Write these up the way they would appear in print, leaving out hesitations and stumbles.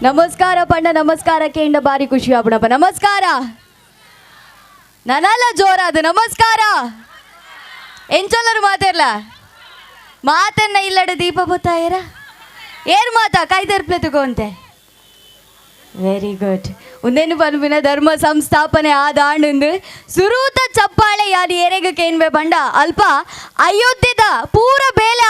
ನಮಸ್ಕಾರ ಪಂಡ ನಮಸ್ಕಾರಕ್ಕೆ ಇಂಡ ಬಾರಿ ಖುಷಿ ಆಗ್ಬಿಡಪ್ಪ. ನಮಸ್ಕಾರ ನನ್ನಲ್ಲ ಜೋರಾದ ನಮಸ್ಕಾರ. ಎಂಚೊಲ್ಲರು ಮಾತಾಡ್ಲ ಮಾತನ್ನ ಇಲ್ಲಡ ದೀಪ ಬತ್ತಾಯರ ಏರ್ ಮಾತಾ ಕಾಯ್ದೆರ್ಪ್ಲೆ ತಗೋಂತೆ. Very good. ಒಂದೇನು ಪನ್ಪಿನ ಧರ್ಮ ಸಂಸ್ಥಾಪನೆ ಆದ ಆಂಡು ಸುರೂತ ಚಪ್ಪಾಳೆ ಯಾರು ಏರೆಗ ಕೇನ್ಬೆ ಬಂಡ ಅಲ್ಪ ಅಯೋಧ್ಯದ ಪೂರ ಬೇಲೆ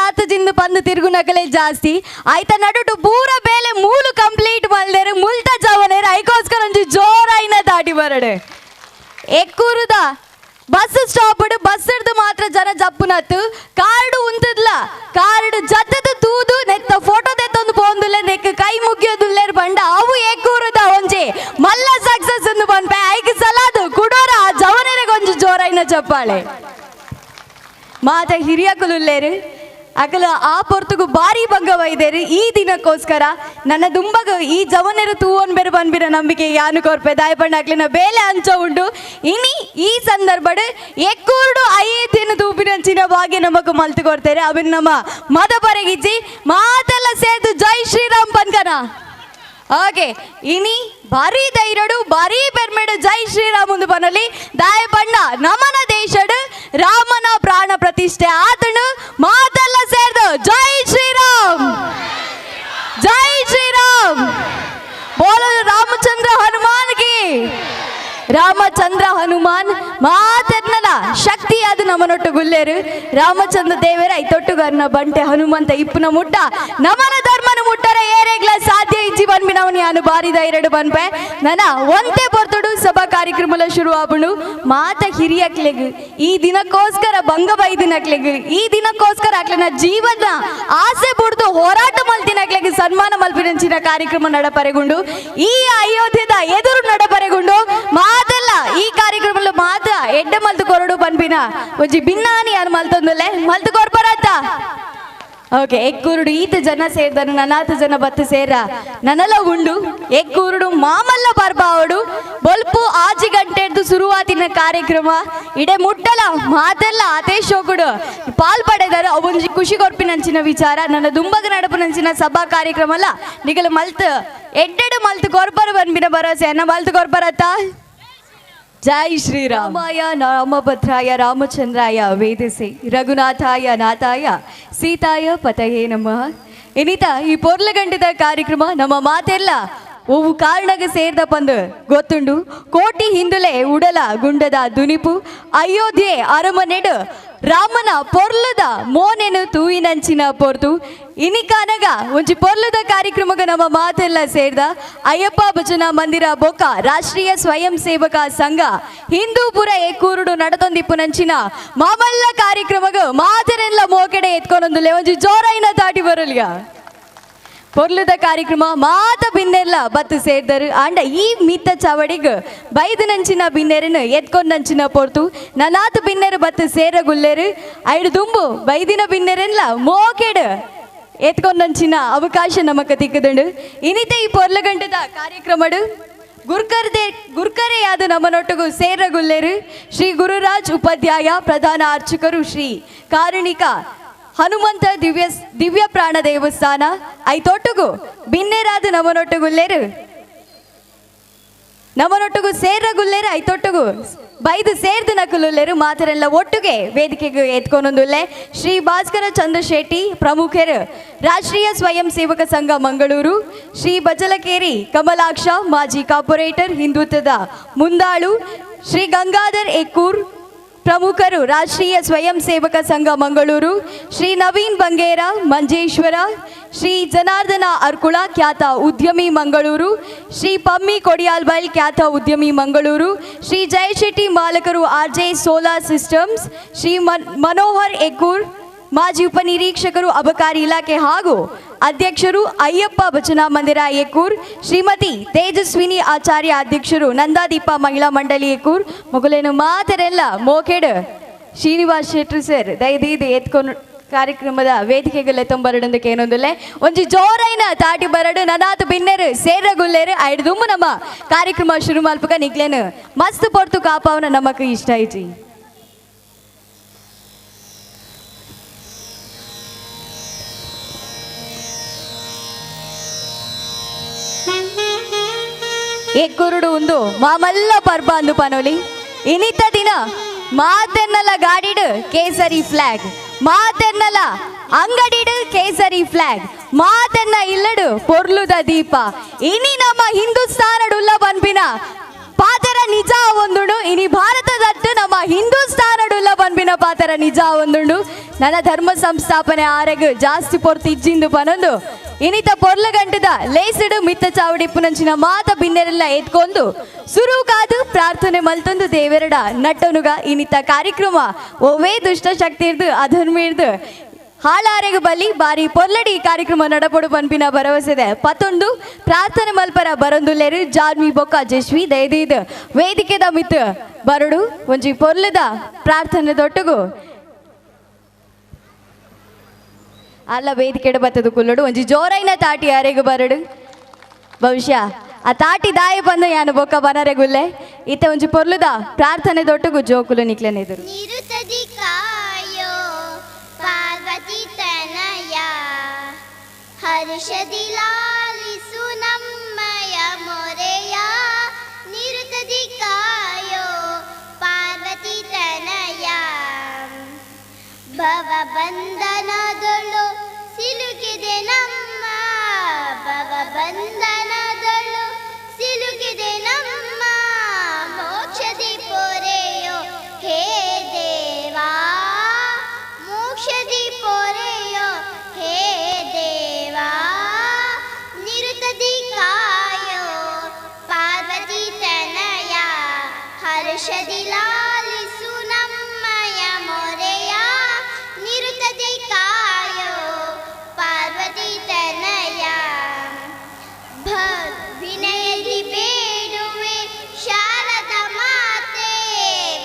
ಆತಜಿಂದು ಪಂದು ತಿರುಗು ನಕಲೆ ಜಾಸ್ತಿ ಆಯ್ತ ನಡುಟು ಪೂರ ಬೇಲೆ ಮೂಲು ಕಂಪ್ಲೀಟ್ ಮಲ್ದೇರು ಮುಲ್ತ ಜವನೇರು ಐಕೋಸ್ಕರ ಒಂಜಿ ಜೋರಾಯಿನ ದಾಟಿ ಬರಡೆ ಎಕ್ಕೂರುದ ಬಸ್ ಸ್ಟಾಪ್ ಬಸ್ ಹಿಡ್ದು ಮಾತ್ರ ಜನ ಜಪ್ಪುನತ್ತು ಕಾರ್ಡು ಉಂತದ್ಲ ಕಾರ್ಡು ಜತ್ತದ ತೂದು ನೆತ್ತ ಫೋಟೋ ತೆತ್ತೊಂದು ಪೋಂದುಲ್ಲ ನೆಕ್ಕ ಕೈ ಮುಗಿಯೋದುಲ್ಲೇರು ಬಂಡ ಅವು ಏಕೂರದ ಒಂಜಿ ಮಲ್ಲ ಸಕ್ಸಸ್ ಎಂದು ಬಂದ್ಪೆ ಐಕ್ ಸಲಾದು ಕುಡೋರ ಜವನರಿಗೆ ಒಂಜಿ ಜೋರಾಯಿನ ಚಪ್ಪಾಳೆ ಮಾತ ಹಿರಿಯಕಲುಲ್ಲೇರು ಅಕಲು ಆ ಪೊರ್ತುಗು ಬಾರಿ ಭಂಗವೈದೇರು ಈ ದಿನಕ್ಕೋಸ್ಕರ ನನ್ನ ದುಂಬಗ ಈ ಜವನರು ತೂವನ್ ಬೇರೆ ಬಂದ್ಬಿರ ನಂಬಿಕೆ ಯಾನು ಕೊರ್ಪೆ ದಾಯಪಂಡ ಅಕ್ಲಿನ ಬೇಲೆ ಅಂಚ ಉಂಟು ಇನಿ ಈ ಸಂದರ್ಭಡ್ ಎಕ್ಕೂರ್ಡು ಐದಿನ ತೂಪಿನಂಚಿನ ಭಾಗ್ಯ ನಮಕ್ ಮಲ್ತು ಕೊಡ್ತಾರೆ ಅವನ್ ನಮ್ಮ ಮದ ಪರಗಿಚ್ಚಿ ಮಾತೆಲ್ಲ ಸೇದು ಜೈ ಶ್ರೀರಾಮ್ ಪನ್ಕನ ಓಕೆ ಇನಿ ಭಾರಿ ಧೈರ್ಯಡು ಭಾರಿ ಬೆರ್ಮೆಡು ಜೈ ಶ್ರೀರಾಮ್ ಒಂದು ಬನಲಿ ದಾಯಪಂಡ ನಮನ ದೇಶಡ್ ರಾಮನ ಪ್ರಾಣ ಪ್ರತಿಷ್ಠೆ ಆತನು ಮಾತೆಲ್ಲ ಸೇರ್ದು ಜೈ ಶ್ರೀರಾಮ್ ಜೈ ಶ್ರೀರಾಮ್ ಬೋಲಲು ರಾಮಚಂದ್ರ ಹನುಮಾನ್ ಕಿ ರಾಮಚಂದ್ರ ಹನುಮಾನ್ ಮಾತನ್ನಲ ಶಕ್ತಿ ಅದು ನಮ್ಮನೊಟ್ಟು ಗುಲ್ಲೇರು ರಾಮಚಂದ್ರ ದೇವರ ಐತೊಟ್ಟುಗರ್ನ ಬಂಟೆ ಹನುಮಂತ ಇಪ್ಪನ ಮುಟ್ಟ ನಮನ ಧರ್ಮನ ಮುಟ್ಟರ ಏರೆಗ್ಲ ಸಾಧ್ಯ ಇಜ್ಜಿ ಬನ್ಬಿ ನಾವು ಯಾನು ಬಾರಿ ಧೈರ್ಯಡು ಬನ್ಪೆ ನನ್ನ ಒಂದೇ ಬರ್ತಡು ಸಭಾ ಕಾರ್ಯಕ್ರಮ ಶುರು ಆಬುಡು ಮಾತ ಹಿರಿಯಕ್ಲೆಗ್ ಈ ದಿನಕ್ಕೋಸ್ಕರ ಬಂಗಬೈದಿನಕ್ಲೆಗ್ ಈ ದಿನಕ್ಕೋಸ್ಕರ ಅಕ್ಲೆನ ಜೀವನ ಆಸೆ ಬಿಡ್ದು ಹೋರಾಟ ಮಲ್ತಿನಕ್ಲೆಗ್ ಸನ್ಮಾನ ಮಲ್ಪಿನಂಚಿನ ಕಾರ್ಯಕ್ರಮ ನಡಪರೆಗುಂಡು ಈ ಅಯೋಧ್ಯದ ಎದುರು ನಡಪರೆಗುಂಡು ಮಾತಲ್ಲ ಈ ಕಾರ್ಯಕ್ರಮ ಮಾತ ಎಡ್ಡ ಮಲ್ತು ಕೊರಡು ಬನ್ಬಿನ ಒಂಜಿ ಭಿನ್ನಾನಿ ಯಾರು ಮಲ್ತೊಂದುಲ್ಲೆ ಮಲ್ತು ಕೊರ್ಪರತ್ತ ಓಕೆ ಎಕ್ಕೂರುಡು ಈತ ಜನ ಸೇರ್ದನು ನನಾತ ಜನ ಬತ್ತು ಸೇರ ನನ್ನಲ್ಲ ಉಂಡು ಎಕ್ಕೂರುಡು ಮಾಮಲ್ಲ ಬರ್ಬಾವಡು ಬೊಲ್ಪು ಆಜಿ ಗಂಟೆಡ್ದು ಶುರುವಾತಿನ ಕಾರ್ಯಕ್ರಮ ಇಡೆ ಮುಟ್ಟಲ ಮಾತೆಲ್ಲ ಅದೇ ಶೋಕುಡು ಪಾಲ್ಪಡೆದರು ಅವೊಂಜಿ ಖುಷಿ ಕೊರ್ಪಿನಂಚಿನ ವಿಚಾರ ನನ್ನ ದುಂಬಗ ನಡಪುನಂಚಿನ ಸಭಾ ಕಾರ್ಯಕ್ರಮ ಅಲ್ಲ ನಿಗಲು ಮಲ್ತು ಎಡ್ಡೆಡು ಮಲ್ತು ಕೊರ್ಪರ ಬನ್ಬಿನ ಭರವಸೆ ಅನ್ನ ಮಲ್ತು ಕೊರ್ಪರತ್ತ ಜೈ ಶ್ರೀರಾಮಾಯ ರಾಮಭದ್ರಾಯ ರಾಮಚಂದ್ರಾಯ ವೇದಸೆ ರಘುನಾಥಾಯ ನಾಥಾಯ ಸೀತಾಯ ಪತಯೇ ನಮಃ. ಇನ್ನಿತ ಈ ಪೊರ್ಲಗಂಟದ ಕಾರ್ಯಕ್ರಮ ನಮ್ಮ ಮಾತೆಲ್ಲ ಒವು ಕಾರಣಗ ಸೇರ್ದ ಪಂದು ಗೊತ್ತುಂಡು ಕೋಟಿ ಹಿಂದುಲೆ ಉಡಲ ಗುಂಡದ ದುನಿಪು ಅಯೋಧ್ಯೆ ಅರಮನೆಡು ರಾಮನ ಪೊರ್ಲದ ಮೋನೆನು ತೂಯಿನಂಚಿನ ಪೊರ್ತು ಇನಿಕಾನಗ ಒಂಜಿ ಪೊರ್ಲದ ಕಾರ್ಯಕ್ರಮಗ ನಮ್ಮ ಮಾತೆಲ್ಲ ಸೇರ್ದ ಅಯ್ಯಪ್ಪ ಭಜನಾ ಮಂದಿರ ಬೊಕ್ಕ ರಾಷ್ಟ್ರೀಯ ಸ್ವಯಂ ಸೇವಕ ಸಂಘ ಹಿಂದೂಪುರ ಎಕ್ಕೂರುಡು ನಡತೊಂದಿಪ್ಪುನಂಚಿನ ಮಾಮಲ್ಲ ಕಾರ್ಯಕ್ರಮಗ ಮಾತೆರೆಲ್ಲ ಮೋಕೆಡೆ ಎತ್ಕೊಂಡೊಂದುಲೆ ಒಂಜಿ ಜೋರಾಯಿನ ತಾಟಿ ಬರಲಿಯ ಪೊರ್ಲದ ಕಾರ್ಯಕ್ರಮ ಮಾತ ಬಿನ್ನೆಲ್ಲ ಬತ್ತು ಸೇರ್ದರು ಅಂಡ ಈ ಮಿತ್ತ ಚವಡಿಗ್ ಬೈದನಂಚಿನ ಬಿನ್ನೆರನ್ನು ಎತ್ಕೊಂಡಂಚಿನ ಪೊರ್ತು ನನಾತು ಬಿನ್ನೆರು ಬತ್ತು ಸೇರಗುಲ್ಲೇರು ಐಡು ದುಂಬು ಬೈದಿನ ಬಿನ್ನೆರೆಲ್ಲ ಮೋಕೆಡ್ ಎತ್ಕೊಂಡಂಚಿನ ಅವಕಾಶ ನಮಕ ತಿಕ್ಕದುಂಡು ಇನಿತ ಈ ಪೊರ್ಲಗಂಟದ ಕಾರ್ಯಕ್ರಮಡು ಗುರ್ಕರೆಯಾದ ನಮ್ಮನೊಟ್ಟಿಗೂ ಸೇರಗುಲ್ಲೇರು ಶ್ರೀ ಗುರುರಾಜ್ ಉಪಾಧ್ಯಾಯ ಪ್ರಧಾನ ಅರ್ಚಕರು ಶ್ರೀ ಕಾರುಣಿಕ ಹನುಮಂತ ದಿವ್ಯ ಪ್ರಾಣ ದೇವಸ್ಥಾನ ಐತೊಟ್ಟುಗು ಬಿನ್ನೆರಾದ ನಮ್ಮನೊಟ್ಟಿಗೂ ಸೇರಗುಲ್ಲೇರು ಐತೊಟ್ಟುಗು ಬೈದು ಸೇರ್ದು ನಕಲುಲ್ಲೇರು ಮಾತರೆಲ್ಲ ಒಟ್ಟಿಗೆ ವೇದಿಕೆಗೆ ಎತ್ಕೊಂಡೊಂದುಲ್ಲೆ ಶ್ರೀ ಭಾಸ್ಕರ ಚಂದ್ರ ಶೆಟ್ಟಿ ಪ್ರಮುಖರು ರಾಷ್ಟ್ರೀಯ ಸ್ವಯಂ ಸೇವಕ ಸಂಘ ಮಂಗಳೂರು ಶ್ರೀ ಬಜಲಕೇರಿ ಕಮಲಾಕ್ಷ ಮಾಜಿ ಕಾರ್ಪೊರೇಟರ್ ಹಿಂದುತ್ವದ ಮುಂದಾಳು ಶ್ರೀ ಗಂಗಾಧರ್ ಎಕ್ಕೂರ್ ಪ್ರಮುಖರು ರಾಷ್ಟ್ರೀಯ ಸ್ವಯಂ ಸೇವಕ ಸಂಘ ಮಂಗಳೂರು ಶ್ರೀ ನವೀನ್ ಬಂಗೇರ ಮಂಜೇಶ್ವರ ಶ್ರೀ ಜನಾರ್ದನ ಅರ್ಕುಳ ಖ್ಯಾತ ಉದ್ಯಮಿ ಮಂಗಳೂರು ಶ್ರೀ ಪಮ್ಮಿ ಕೊಡಿಯಾಲ್ಬೈಲ್ ಖ್ಯಾತ ಉದ್ಯಮಿ ಮಂಗಳೂರು ಶ್ರೀ ಜಯಶೆಟ್ಟಿ ಮಾಲಕರು RJ solar systems Shri Manohar Ekkur ಮಾಜಿ ಉಪನಿರೀಕ್ಷಕರು ಅಬಕಾರಿ ಇಲಾಖೆ ಹಾಗೂ ಅಧ್ಯಕ್ಷರು ಅಯ್ಯಪ್ಪ ಭಜನಾ ಮಂದಿರ ಎಕ್ಕೂರ್ ಶ್ರೀಮತಿ ತೇಜಸ್ವಿನಿ ಆಚಾರ್ಯ ಅಧ್ಯಕ್ಷರು ನಂದಾದೀಪ ಮಹಿಳಾ ಮಂಡಳಿ ಎಕ್ಕೂರ್ ಮೊಗಲೇನು ಮಾತರೆಲ್ಲ ಮೋಕೆಡ್ ಶ್ರೀನಿವಾಸ್ ಶೆಟ್ರು ಸರ್ ದಯದೀದು ಎತ್ಕೊಂಡು ಕಾರ್ಯಕ್ರಮದ ವೇದಿಕೆಗಳೆ ತೊಂಬರಡೊಂದಕ್ಕೆ ಏನೊಂದುಲ್ಲೆ ಒಂಜಿ ಜೋರೈನ ತಾಟಿ ಬರಡು ನನಾತು ಬಿನ್ನೆರು ಸೇರಗುಲ್ಲೇರು ಐಡು ದುಂಬು ನಮ್ಮ ಕಾರ್ಯಕ್ರಮ ಶುರು ಮಲ್ಪಕ ನಿಗ್ಲೇನು ಮಸ್ತ್ ಪೊರ್ತು ಕಾಪಾವನ ನಮಕ್ ಇಷ್ಟ ಐತಿ. ಎಕ್ಕುರುಡು ಉಂದು ಮಾಮಲ್ಲ ಪರ್ಬ ಅಂದು ಪನೋಲಿ ಇನಿತ ದಿನ ಮಾತೆನ್ನಲ ಗಾಡಿಡು ಕೇಸರಿ ಫ್ಲಾಗ್ ಮಾತೆನ್ನಲ ಅಂಗಡಿಡು ಕೇಸರಿ ಫ್ಲಾಗ್ ಮಾತೆನ್ನ ಇಲ್ಲಡು ಪೊರ್ಲುದ ದೀಪ ಇನಿ ನಮ್ಮ ಹಿಂದೂಸ್ತಾನಡುಲ್ಲ ಪನ್ಪಿನ ಪಾತೆರ ನಿಜ ಒಂದುಂಡು ಇನಿ ಭಾರತದಟ್ಟು ನಮ್ಮ ಹಿಂದೂಸ್ತಾನಡುಲ್ಲ ಪನ್ಪಿನ ಪಾತೆರ ನಿಜ ಒಂದುಂಡು ನನ್ನ ಧರ್ಮ ಸಂಸ್ಥಾಪನೆ ಆರೆಗ್ ಜಾಸ್ತಿ ಪೊರ್ತು ಇಜ್ಜಿಂದು ಪನೊಂದು ಇನಿತ ಪೊರ್ಲ ಗಂಟದ ಲೇಸಿಡು ಮಿತ್ತ ಚಾವಡಿಪ್ಪುನಂಚಿನ ಮಾತ ಬಿನ್ನೆರೆಲ್ಲ ಎತ್ಕೊಂಡು ಸುರು ಕಾದು ಪ್ರಾರ್ಥನೆ ಮಲ್ತೊಂದು ದೇವೆರಡ ನಟ್ಟನುಗ ಇನಿತ ಕಾರ್ಯಕ್ರಮ ಒವೇ ದುಷ್ಟ ಶಕ್ತಿ ಇರ್ದು ಅಧರ್ಮ ಇರ್ದು ಹಾಳಾರೆಗೆ ಬಲಿ ಬಾರಿ ಪೊಲ್ಲಡಿ ಕಾರ್ಯಕ್ರಮ ನಡಪಡು ಪನ್ಪಿನ ಭರವಸೆದೆ ಪತ್ತೊಂದು ಪ್ರಾರ್ಥನೆ ಮಲ್ಪರ ಬರೊಂದುಲ್ಲೆರು ಜಾನ್ವಿ ಬೊಕ್ಕ ಜಶ್ವಿ ದಯದೀದ್ ವೇದಿಕೆದ ಮಿತ್ ಬರಡು ಒಂಜಿ ಪೊರ್ಲದ ಪ್ರಾರ್ಥನೆ ದೊಟ್ಟಗು ಅಲ್ಲ ವೇದಿಕೆಡ ಬತ್ತದು ಕುಲ್ಲಡು ಒಂಜಿ ಜೋರೈನ ತಾಟಿ ಅರೆಗೆ ಬರಡು ಬಹುಶಃ ಆ ತಾಟಿ ದಾಯ ಬಂದು ಯಾನು ಬೊಕ್ಕ ಬನರೆಗುಲ್ಲೆ ಇತ್ತ ಒಂಜಿ ಪೊರ್ಲದ ಪ್ರಾರ್ಥನೆ ದೊಟ್ಟಗು ಜೋಕುಲು ನಿಕ್ಲೆನೆದುರು ಹರ್ಷದಿ ಲಾಲಿಸು ನಮ್ಮಯ ಮೊರೆಯ ನಿರುತದಿ ಕಾಯೋ ಪಾರ್ವತಿ ತನಯ ಭವ ಬಂಧನದೊಳು ಸಿಲುಕಿದೆ ನಮ್ಮ ಭವ ಬಂಧನದೊಳು ಸಿಲುಕಿದೆ ನಮ್ಮ ಮೋಕ್ಷದಿ ಪೊರೆಯೋ ಹೇ ದೇವಾ ಮೋಕ್ಷದಿ ಪೊರೆಯೋ ಹೇ ದೇವಾ ನಿರುತದಿ ಕಾಯೋ ಪಾರ್ವತಿ ತನಯ ಹರ್ಷದಿ ಲಾಲಿಸು ನಮ್ಮಯ ಮೊರೆಯ ನಿರುತದಿ ಕಾಯೋ ಪಾರ್ವತಿ ತನಯ ವಿನಯದಿ ಬೇಡುವೆ ಶಾರದ ಮಾತೆ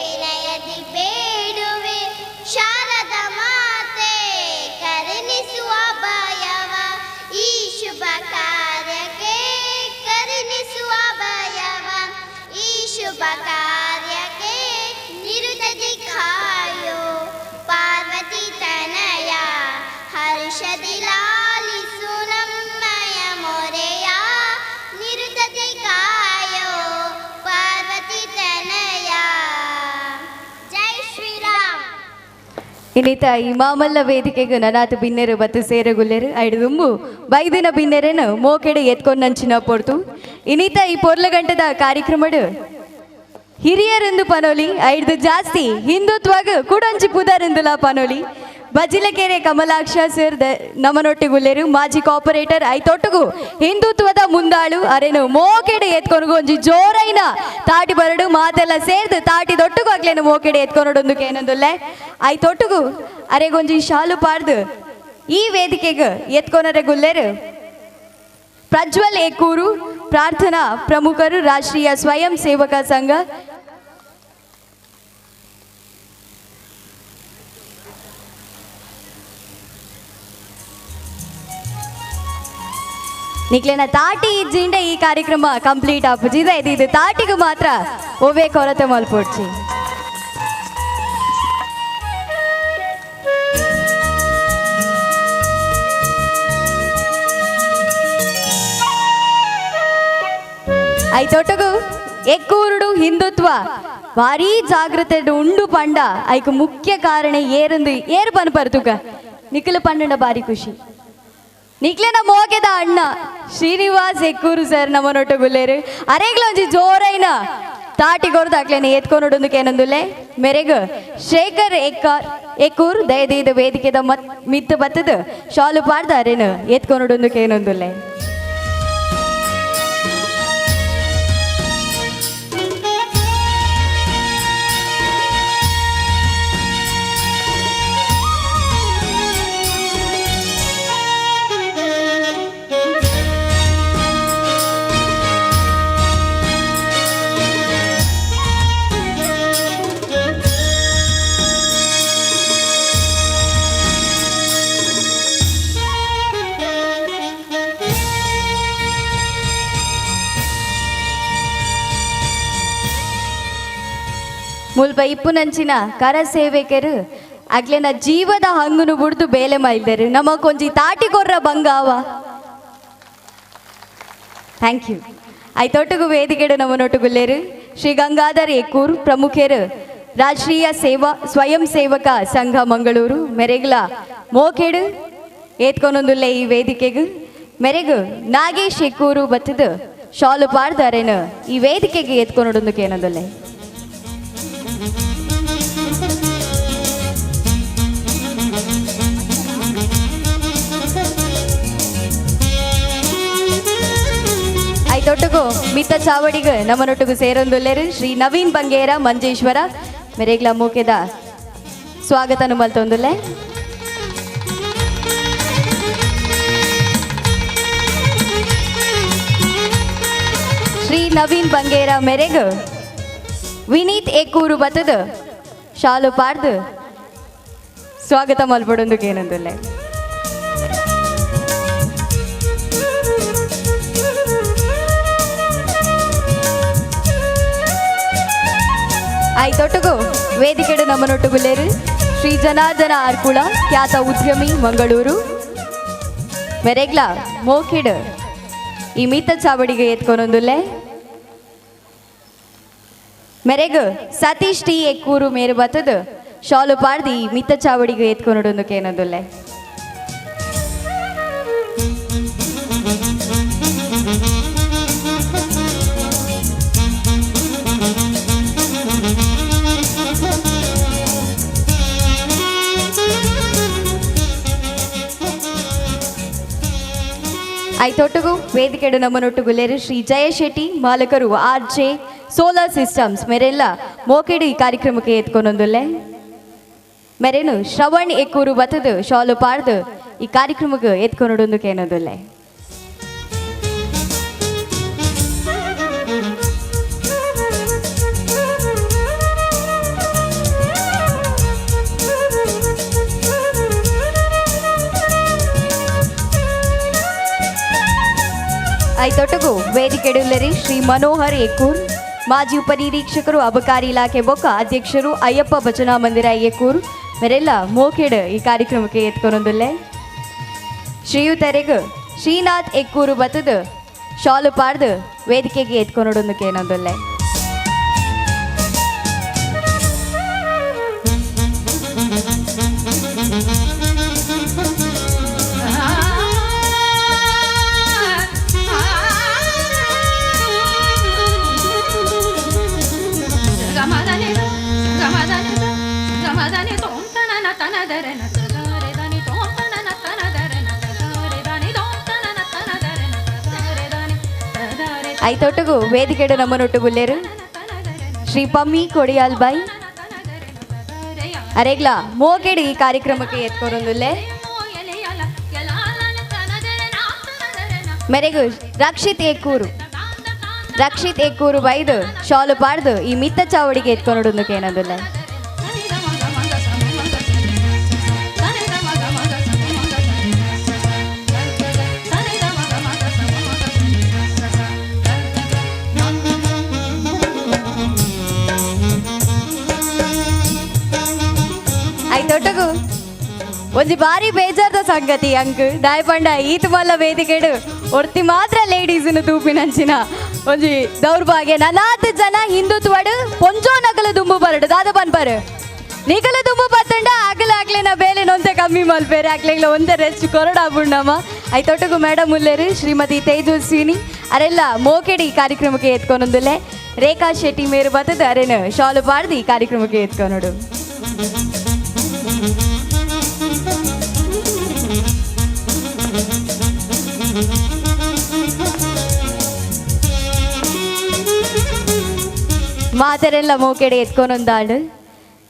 ವಿನಯದಿ ಬೇಡುವೆ ಶಾರದ ಮಾತೆ ಕರುಣಿಸುವ ಭಯವ ಈ ಶುಭ ಕಾರ್ಯಕ್ಕೆ ಕರುಣಿಸುವ ಭಯವ ಈ ಶುಭ ಕಾರ್ಯಕ್ಕೆ ನಿರುತದಿ ಕಾಯೋ ಪಾರ್ವತಿ ತನಯ ಹರ್ಷದಿ ಲಾಲಿಸು ನಮ್ಮಯ ಮೊರೆಯ ನಿರುತದಿ ಕಾಯೋ ಪಾರ್ವತಿ ತನಯ ಜೈ ಶ್ರೀರಾಮ್. ಇನಿತ ಈ ಮಾಮಲ್ಲ ವೇದಿಕೆಗೆ ನನಾತು ಬಿನ್ನೆರು ಬತ್ತು ಸೇರಗುಲ್ಲೆರು ಐಡು ದುಂಬು ಬೈದಿನ ಬಿನ್ನೆರನ್ನು ಮೋಕೆಡೆ ಎತ್ಕೊಂಡಂಚಿನ ಪೊರ್ತು ಇನಿತ ಈ ಪೊರ್ಲ ಗಂಟದ ಕಾರ್ಯಕ್ರಮಡು ಹಿರಿಯರೆಂದು ಪನೋಲಿ ಐದು ಜಾಸ್ತಿ ಹಿಂದುತ್ವಗ ಕುಡಂಚಿ ಪುದರೆಂದುಲ ಪನೋಲಿ ಬಜಿಲಕೆರೆ ಕಮಲಾಕ್ಷ ಸರ್ ನಮ್ಮನೊಟ್ಟಿಗುಲ್ಲೆರು ಮಾಜಿ ಕಾಪರೇಟರ್ ಐತೊಟ್ಟುಗು ಹಿಂದುತ್ವದ ಮುಂದಾಳು ಅರೆನು ಮೋಕೆಡೆ ಎತ್ಕೊನಗು ಒಂಜಿ ಜೋರೈನ ತಾಟಿ ಬರಡು ಮಾತೆಲ್ಲ ಸೇರ್ದು ತಾಟಿ ದೊಟ್ಟುಗು ಆಗ್ಲೇನು ಮೋಕೆಡೆ ಎತ್ಕೊನೊಡೊಂದುಕೆ ಏನಂದುಲ್ಲೆ ಐತೊಟ್ಟುಗು ಅರೆಗೊಂಜಿ ಶಾಲು ಪಾಡ್ದು ಈ ವೇದಿಕೆಗೆ ಎತ್ಕೊನರೆಗುಲ್ಲೆರು ಪ್ರಜ್ವಲ್ ಏಕೂರು ಪ್ರಾರ್ಥನಾ ಪ್ರಮುಖರು ರಾಷ್ಟ್ರೀಯ ಸ್ವಯಂ ಸೇವಕ ಸಂಘ ನಿಕ್ಲೆನ ತಾಟಿ ಇಜ್ಜಿಂಡೆ ಈ ಕಾರ್ಯಕ್ರಮ ಕಂಪ್ಲೀಟ್ ಆಪುಜಿದೆ ಇದು ತಾಟಿಗೂ ಮಾತ್ರ ಒವೇ ಕೊರತೆ ಮಲ್ಪೊಡ್ಚಿ ಐತೊಟ್ಟಗು ಎಕ್ಕೂರುಡು ಹಿಂದುತ್ವ ಭಾರಿ ಜಾಗ್ರತೆ ಉಂಡು ಪಂಡ ಐಕ್ ಮುಖ್ಯ ಕಾರಣ ಏರಂದು ಏರು ಪನ್ಪರ್ತುಗ ನಿಖಿಲ ಪಂಡ ಬಾರಿ ಖುಷಿ ನಿಕ್ಲೆನ ಮೋಗೆದ ಅಣ್ಣ ಶ್ರೀನಿವಾಸ್ ಎಕ್ಕೂರು ಸರ್ ನಮ್ಮನೊಟ್ಟಗುಲ್ಲೇರು ಅರೆಗ್ಲೊಂಜಿ ಜೋರೈನ ತಾಟಿ ಗೊರ್ದು ಆಗ್ಲೇನೆ ಎತ್ಕೊಂಡೊಂದಕ್ಕೆ ಏನಂದುಲ್ಲೆ ಮೆರೆಗು ಶೇಖರ್ ಎಕ್ಕೂರ್ ದಯದೀದ ವೇದಿಕೆದ ಮಿತ್ತು ಬತ್ತದ ಶಾಲು ಪಾಡ್ದ ಅರೇನು ಎತ್ಕೊಂಡೊಂದಕ್ಕೆ ಏನೊಂದುಲ್ಲೆ ಮುಲ್ಪ ಇಪ್ಪುನಂಚಿನ ಕರ ಸೇವೆಕರು ಆಗ್ಲೇನ ಜೀವದ ಹಂಗುನು ಬುಡ್ದು ಬೇಲೆ ಮೈಲ್ದರು ನಮಗೊಂಜಿ ತಾಟಿ ಕೊರ್ರ ಬಂಗಾವ ಥ್ಯಾಂಕ್ ಯು ಐತೊಟ್ಟುಗು ವೇದಿಕೆಡು ನಮ್ಮನೊಟ್ಟುಗುಲ್ಲೇರು ಶ್ರೀ ಗಂಗಾಧರ್ ಏಕೂರ್ ಪ್ರಮುಖರು ರಾಷ್ಟ್ರೀಯ ಸೇವಾ ಸ್ವಯಂ ಸೇವಕ ಸಂಘ ಮಂಗಳೂರು ಮೆರೆಗ್ಲ ಮೋಕೆಡು ಏತ್ಕೊಂದೊಂದುಲ್ಲೆ ಈ ವೇದಿಕೆಗೂ ಮೆರೆಗು ನಾಗೇಶ್ ಏಕೂರು ಬತ್ತದು ಶಾಲು ಪಾಡ್ದಾರೇನು ಈ ವೇದಿಕೆಗೆ ಎತ್ಕೊಂಡೊಂದಕ್ಕೆ ಏನಂದಲ್ಲೇ ಐತೊಟ್ಟುಗು ಮಿತ್ತ ಚಾವಡಿಗೆ ನಮ್ಮನೊಟ್ಟಿಗೂ ಸೇರೊಂದುಲ್ಲೇರು ಶ್ರೀ ನವೀನ್ ಬಂಗೇರ ಮಂಜೇಶ್ವರ ಮೆರೆಗ್ಲ ಮೂಕೆದ ಸ್ವಾಗತನು ಮಲ್ತೊಂದುಲ್ಲೆ ಶ್ರೀ ನವೀನ್ ಬಂಗೇರ ಮೆರೆಗು ವಿನೀತ್ ಏಕೂರು ಬತ್ತದು ಶಾಲು ಪಾಡ್ದು ಸ್ವಾಗತ ಮಲ್ಪಡೊಂದುಗೆ ಏನಂದುಲ್ಲೆ ಐತೊಟ್ಟುಗು ವೇದಿಕೆಡು ನಮ್ಮನೊಟ್ಟುಗುಲ್ಲೇರು ಶ್ರೀ ಜನಾರ್ದನ ಆರ್ಕುಳ ಖ್ಯಾತ ಉದ್ಯಮಿ ಮಂಗಳೂರು ಮೆರೆಗ್ಲ ಮೋಕಿಡು ಈ ಮಿತ್ತ ಚಾವಡಿಗೆ ಎತ್ಕೊಂದೊಂದುಲ್ಲೆ ಮೆರೆಗು ಸತೀಶ್ ಟಿ ಎಕ್ಕೂರು ಮೇರು ಬತ್ತದು ಶಾಲು ಪಾಡ್ದು ಈ ಮಿತ್ತ ಚಾವಡಿಗೆ ಎತ್ಕೊಂಡೊಂದಕ್ಕೆ ಏನಂದುಲ್ಲೆ ಐತೊಟ್ಟುಗು ವೇದಿಕೆಡು ನಮ್ಮನೊಟ್ಟುಗುಲ್ಲೇರು Shri Jayashetty ಮಾಲಕರು RJ solar systems ಮೆರೆಲ್ಲ ಮೋಕೆಡು ಈ ಕಾರ್ಯಕ್ರಮಕ್ಕೆ ಎತ್ಕೊಂದೊಂದುಲ್ಲೆ ಮೆರೆನು ಶ್ರವಣ್ ಎಕ್ಕೂರು ಬತ್ತದು ಶಾಲು ಪಾಡ್ದು ಈ ಕಾರ್ಯಕ್ರಮಕ್ಕೆ ಎತ್ಕೊಂಡೊಂದಕ್ಕೆ ಏನಂದುಲ್ಲೆ ಐತೊಟ್ಟುಗು ವೇದಿಕೆಡುಲ್ಲೆರಿ ಶ್ರೀ ಮನೋಹರ್ ಏಕೂರ್ ಮಾಜಿ ಉಪನಿರೀಕ್ಷಕರು ಅಬಕಾರಿ ಇಲಾಖೆ ಬೊಕ್ಕ ಅಧ್ಯಕ್ಷರು ಅಯ್ಯಪ್ಪ ಭಜನಾ ಮಂದಿರ ಏಕೂರ್ ಮೆರೆಲ್ಲ ಮೋಕೆಡು ಈ ಕಾರ್ಯಕ್ರಮಕ್ಕೆ ಎತ್ಕೊಂದೊಂದುಲ್ಲೆ ಶ್ರೀಯುತರೆಗು ಶ್ರೀನಾಥ್ ಎಕ್ಕೂರು ಬತ್ತದು ಶಾಲು ಪಾಡ್ದು ವೇದಿಕೆಗೆ ಎತ್ಕೊಂಡೊಂದಕ್ಕೆ ಏನಂದುಲ್ಲೆ ಐತೊಟ್ಟುಗು ವೇದಿಕೆಡು ನಮ್ಮನೊಟ್ಟುಗುಲ್ಲೇರು ಶ್ರೀ ಪಮ್ಮಿ ಕೊಡಿಯಾಲ್ ಬಾಯ್ ಅರೆಗ್ಲ ಮೋಕೆಡು ಈ ಕಾರ್ಯಕ್ರಮಕ್ಕೆ ಎತ್ಕೊಂದೊಂದುಲ್ಲೆ ಮೆರೆಗು ರಕ್ಷಿತ್ ಏಕೂರು ಬೈದು ಶಾಲು ಪಾಡ್ದು ಈ ಮಿತ್ತ ಚಾವಡಿಗೆ ಎತ್ಕೊಂಡೊಂದಕ್ಕೆ ಏನಂದುಲ್ಲೆ ಐತೊಟ್ಟುಗು ಒಂಜಿ ಬಾರಿ ಬೇಜಾರ್ದ ಸಂಗತಿ ಅಂಕ್ ದಾಯಪಂಡ ಈತ್ ಮಲ್ಲ ವೇದಿಕೆಡು ಒರ್ತಿ ಮಾತ್ರ ಲೇಡೀಸ್ನು ತೂಪಿನಂಚಿನ ಒಂಜಿ ದೌರ್ಭಾಗ್ಯ ನನಾತ್ ಜನ ಹಿಂದುತ್ವಡು ಪೊಂಜೋ ನಕಲು ದುಂಬು ಬರಡು ದಾದ ಪನ್ಪರು ನಿಕಲು ದುಂಬು ಬತ್ತಂಡ ಆಗ್ಲೇನ ಬೇಲೆ ನೊಂತೆ ಕಮ್ಮಿ ಮಲ್ಪೇರೆ ಆಗ್ಲೆಗ್ಲ ಒಂದೇ ರೆಸ್ಟ್ ಕೊರಡಾಬುಂಡಮ್ಮ ಐತೊಟ್ಟುಗು ಮೇಡಮ್ ಉಲ್ಲೇರು ಶ್ರೀಮತಿ ತೇಜಸ್ವಿನಿ ಅರೆಲ್ಲ ಮೋಕೆಡು ಈ ಕಾರ್ಯಕ್ರಮಕ್ಕೆ ಎತ್ಕೊಂದೊಂದುಲ್ಲೆ ರೇಖಾ ಶೆಟ್ಟಿ ಮೇರು ಬತ್ತದು ಅರೇನು ಶಾಲು ಪಾಡ್ದು ಈ ಕಾರ್ಯಕ್ರಮಕ್ಕೆ ಎತ್ಕೊಂಡೋಡು ಮಾತೆರೆಲ್ಲ ಮೋಕೆಡೆ ಎತ್ಕೊಂಡೊಂದಾಡು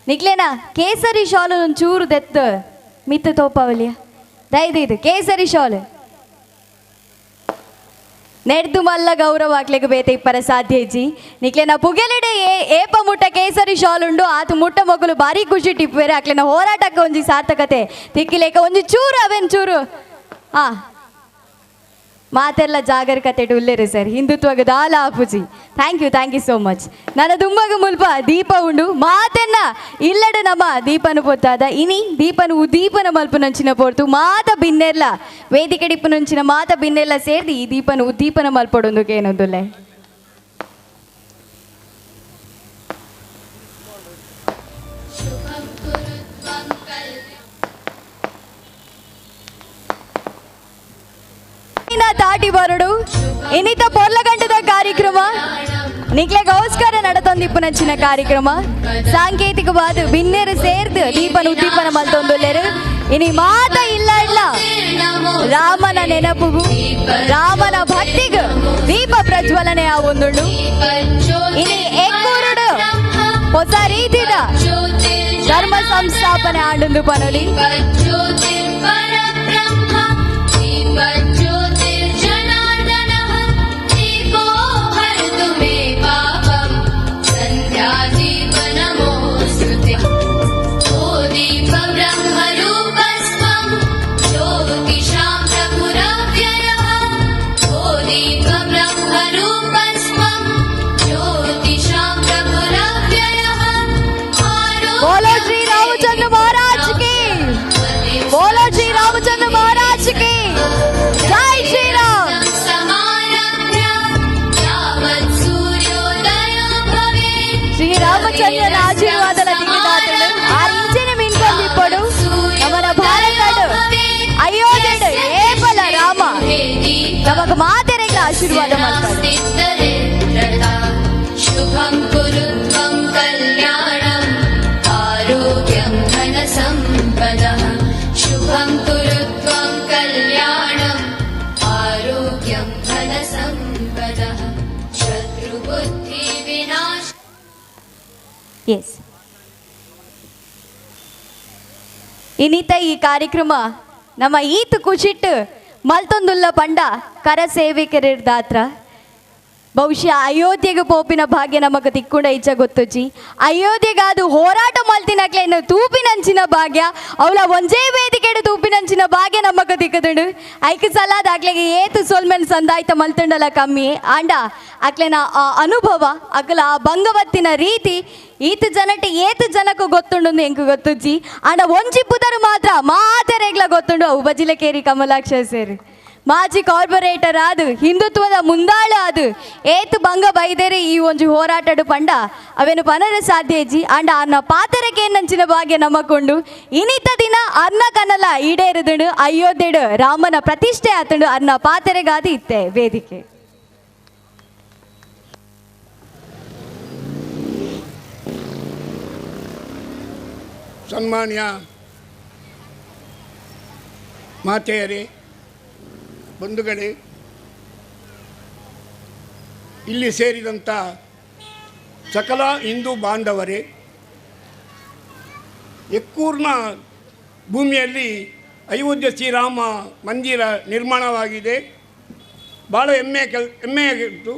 ನಿಕ್ಲೇನಾ ಕೇಸರಿ ಶಾಲು ಒಂಚೂರು ದೆತ್ತು ಮಿತ್ತು ತೋಪಾವಲಿಯ ದಯದಿದು ಕೇಸರಿ ಶಾಲು ನೆಡ್ದು ಮಲ್ಲ ಗೌರವ ಆಗ್ಲಿಕ್ಕೆ ಬೇತೆ ಇಪ್ಪರ ಸಾಧ್ಯ ಇಜ್ಜಿ ನಿಕ್ಲೆನ ಪುಗೆಲಿಡೆ ಏಪ ಮುಟ್ಟ ಕೇಸರಿ ಶಾಲ್ ಉಂಡು ಆತು ಮುಟ್ಟ ಮಕ್ಕಳು ಭಾರಿ ಖುಷಿ ಟಿಪ್ಪೇರೆ ಆಗ್ಲಿನ ಹೋರಾಟಕ್ಕೆ ಒಂಜಿ ಸಾರ್ಥಕತೆ ತಿಕ್ಕಿಲೇಕ ಒಂಜಿ ಚೂರು ಅವೆನ್ ಚೂರು ಮಾತೆಲ್ಲ ಜಾಗರೂಕತೆ ಉಲ್ಲೇರು ಸರ್ ಹಿಂದುತ್ವಗ ದಾಲ ಆಪುಜಿ ಥ್ಯಾಂಕ್ ಯು ಸೋ ಮಚ್ ನನ್ನ ದುಂಬಗ ಮುಲ್ಪ ದೀಪ ಉಂಡು ಮಾತೆನ್ನ ಇಲ್ಲಡ ನಮ್ಮ ದೀಪನು ಪೊತ್ತಾದ ಇನಿ ದೀಪನು ಉದ್ದೀಪನ ಮಲ್ಪು ನಂಚಿನ ಪೋರ್ತು ಮಾತ ಬಿನ್ನೆಲ್ಲ ವೇದಿಕೆ ಡಿಪ್ಪು ನಂಚಿನ ಮಾತ ಬಿನ್ನೆಲ್ಲ ಸೇರ್ದಿ ಈ ದೀಪನು ಉದ್ದೀಪನ ಮಲ್ಪಡೊಂದು ಏನೊಂದುಲ್ಲೆ ತಾಟಿ ಬರಡು ಇನ್ನಿತ ಪೊರ್ಲಗಂಟದ ಕಾರ್ಯಕ್ರಮ ನಿಕ್ಲೆಗೋಸ್ಕರ ನಡತೊಂದಿಪ್ಪು ನಚ್ಚಿನ ಕಾರ್ಯಕ್ರಮ ಸಾಂಕೇತಿಕವಾದ ಬಿನ್ನೆರು ಸೇರ್ದು ದೀಪನ ಉದ್ದೀಪನ ಮಲ್ತೊಂದುಲ್ಲೆರು ಇನಿ ಮಾತ ಇಲ್ಲ ರಾಮನ ನೆನಪುಗು ರಾಮನ ಭಕ್ತಿಗು ದೀಪ ಪ್ರಜ್ವಲನೆ ಆವೊಂದುಂಡು ಇನಿ ಎಕ್ಕೂರುಡು ಹೊಸ ರೀತಿದ ಧರ್ಮ ಸಂಸ್ಥಾಪನೆ ಆಂಡುಂದು ಪನೊಲಿ ಶ್ರೀರಾಮಚಂದ್ರನ ಆಶೀರ್ವಾದದ ದಿಗಿದಾತನು ಆರಿಂಚಿನ ಮಿನ್ಕೊಂದಿಪ್ಪಡು ನಮನ ಭಾರತಡು ಅಯೋಧ್ಯೆಡು ಏಪಲ ರಾಮ ನಮಗ ಮಾತೆರೆಗಳ ಆಶೀರ್ವಾದ ಮಾಡ್ತಾರೆ ಶುಭಂ ಕುರುತ್ವಂ ಕಲ್ಯಾಣಂ ಆರೋಗ್ಯಂ ಧನ ಸಂಪದಃ ಶುಭಂ ಕುರುತ್ವಂ ಕಲ್ಯಾಣಂ ಆರೋಗ್ಯಂ ಧನ ಸಂಪದಃ ಶತ್ರು ಬುದ್ಧಿ ವಿನಾಶ. ಎಸ್ ಇನ್ನಿತ ಈ ಕಾರ್ಯಕ್ರಮ ನಮ್ಮ ಈತ್ ಕುಶಿಟ್ಟು ಮಲ್ತೊಂದುಲ್ಲ ಪಂಡ ಕರ ಸೇವಿಕರಿರ್ದಾತ್ರ ಬಹುಶಃ ಅಯೋಧ್ಯೆಗೆ ಪೋಪಿನ ಭಾಗ್ಯ ನಮಗ ತಿಕ್ಕುಂಡ ಇಚ್ಛ ಗೊತ್ತುಜಿ ಅಯೋಧ್ಯೆಗಾದು ಹೋರಾಟ ಮಲ್ತಿನಕ್ಲೆ ಇನ್ನು ತೂಪಿನಂಚಿನ ಭಾಗ್ಯ ಅವಳ ಒಂಜೇ ವೇದಿಕೆಡು ತೂಪಿನಂಚಿನ ಭಾಗ್ಯ ನಮಗ ತಿಕ್ಕದುಂಡು ಐಕ ಸಲಾದ ಅಕ್ಲೆಗೆ ಏತು ಸೋಲ್ಮೆನ್ ಸಂದಾಯ್ತ ಮಲ್ತುಂಡಲ ಕಮ್ಮಿ ಆಂಡ ಅಕ್ಲೆನ ಆ ಅನುಭವ ಅಕ್ಲ ಆ ಭಂಗವತ್ತಿನ ರೀತಿ ಈತ ಜನಕ್ಕೆ ಏತು ಜನಕ್ಕೂ ಗೊತ್ತುಂಡು ಎಂಕು ಗೊತ್ತುಜ್ಜಿ ಆಂಡ ಒಂಜಿ ಪುದರು ಮಾತ್ರ ಮಾತೆರೆಗ್ಲ ಗೊತ್ತುಂಡು ಅವು ಬಜಿಲಕೇರಿ ಕಮಲಾಕ್ಷ ಸೇರಿ ಮಾಜಿ ಕಾರ್ಪೊರೇಟರ್ ಆದು ಹಿಂದುತ್ವದ ಮುಂದಾಳು ಆದು ಏತು ಭಂಗ ಬೈದೇರಿ ಈ ಒಂಜಿ ಹೋರಾಟಡು ಪಂಡ ಅವೇನು ಪನರ ಸಾಧ್ಯಜಿ ಅಂಡ ಅನ್ನ ಪಾತರಕ್ಕೆ ನಂಚಿನ ಭಾಗ್ಯ ನಮಕೊಂಡು ಇನ್ನಿತ ದಿನ ಅನ್ನ ಕನಲ ಈಡೇರಿದುಂಡು ಅಯೋಧ್ಯೆಡು ರಾಮನ ಪ್ರತಿಷ್ಠೆ ಆತುಂಡು ಅನ್ನ ಪಾತರೆಗಾದು ಇತ್ತೆ ವೇದಿಕೆ. ಸನ್ಮಾನ್ಯ ಮಾತೆಯರೇ, ಬಂಧುಗಳೇ, ಇಲ್ಲಿ ಸೇರಿದಂಥ ಸಕಲ ಹಿಂದೂ ಬಾಂಧವರೇ, ಎಕ್ಕೂರಿನ ಭೂಮಿಯಲ್ಲಿ ಅಯೋಧ್ಯೆ ಶ್ರೀರಾಮ ಮಂದಿರ ನಿರ್ಮಾಣವಾಗಿದೆ. ಭಾಳ ಹೆಮ್ಮೆಯಾಗಿತ್ತು.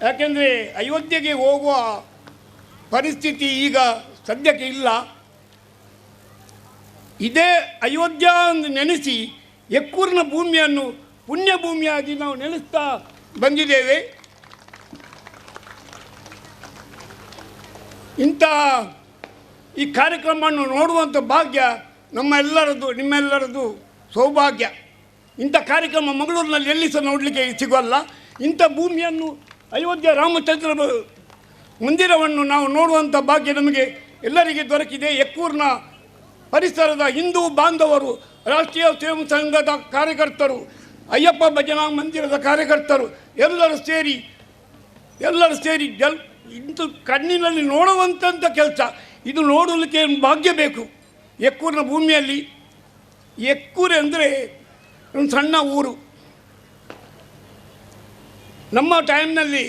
ಯಾಕೆಂದರೆ ಅಯೋಧ್ಯೆಗೆ ಹೋಗುವ ಪರಿಸ್ಥಿತಿ ಈಗ ಸದ್ಯಕ್ಕೆ ಇಲ್ಲ. ಇದೇ ಅಯೋಧ್ಯ ಎಂದು ನೆನೆಸಿ ಎಕ್ಕೂರಿನ ಭೂಮಿಯನ್ನು ಪುಣ್ಯ ಭೂಮಿಯಾಗಿ ನಾವು ನೆನೆಸ್ತಾ ಬಂದಿದ್ದೇವೆ. ಇಂತಹ ಈ ಕಾರ್ಯಕ್ರಮವನ್ನು ನೋಡುವಂಥ ಭಾಗ್ಯ ನಮ್ಮೆಲ್ಲರದು, ನಿಮ್ಮೆಲ್ಲರದು ಸೌಭಾಗ್ಯ. ಇಂಥ ಕಾರ್ಯಕ್ರಮ ಮಂಗಳೂರಿನಲ್ಲಿ ಎಲ್ಲಿ ಸಹ ನೋಡಲಿಕ್ಕೆ ಸಿಗೋಲ್ಲ. ಇಂಥ ಭೂಮಿಯನ್ನು ಅಯೋಧ್ಯೆ ರಾಮಚಂದ್ರ ಮಂದಿರವನ್ನು ನಾವು ನೋಡುವಂಥ ಭಾಗ್ಯ ನಮಗೆ ಎಲ್ಲರಿಗೆ ದೊರಕಿದೆ. ಎಕ್ಕೂರಿನ ಪರಿಸರದ ಹಿಂದೂ ಬಾಂಧವರು, ರಾಷ್ಟ್ರೀಯ ಸ್ವಯಂ ಸಂಘದ ಕಾರ್ಯಕರ್ತರು, ಅಯ್ಯಪ್ಪ ಭಜನಾ ಮಂದಿರದ ಕಾರ್ಯಕರ್ತರು ಎಲ್ಲರೂ ಸೇರಿ ಇಂದು ಕಣ್ಣಿನಲ್ಲಿ ನೋಡುವಂಥ ಕೆಲಸ. ಇದು ನೋಡಲಿಕ್ಕೆ ಭಾಗ್ಯ ಬೇಕು. ಎಕ್ಕೂರಿನ ಭೂಮಿಯಲ್ಲಿ, ಎಕ್ಕೂರು ಅಂದರೆ ಒಂದು ಸಣ್ಣ ಊರು. ನಮ್ಮ ಟೈಮ್ನಲ್ಲಿ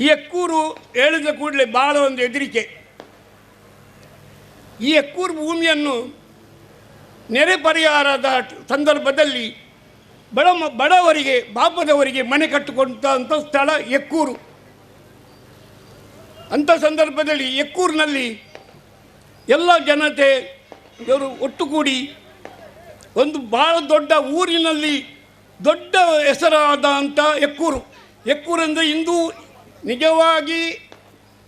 ಈ ಎಕ್ಕೂರು ಹೇಳಿದ ಕೂಡಲೇ ಭಾಳ ಒಂದು ಹೆದರಿಕೆ. ಈ ಎಕ್ಕೂರು ಭೂಮಿಯನ್ನು ನೆರೆ ಪರಿಹಾರದ ಸಂದರ್ಭದಲ್ಲಿ ಬಡವರಿಗೆ, ಬಾಪದವರಿಗೆ ಮನೆ ಕಟ್ಟಿಕೊಂಡಂಥ ಸ್ಥಳ ಎಕ್ಕೂರು. ಅಂಥ ಸಂದರ್ಭದಲ್ಲಿ ಎಕ್ಕೂರಿನಲ್ಲಿ ಎಲ್ಲ ಜನತೆಯವರು ಒಟ್ಟುಗೂಡಿ ಒಂದು ಭಾಳ ದೊಡ್ಡ ಊರಿನಲ್ಲಿ ದೊಡ್ಡ ಹೆಸರಾದಂಥ ಎಕ್ಕೂರು. ಎಕ್ಕೂರೆಂದರೆ ಇಂದು ನಿಜವಾಗಿ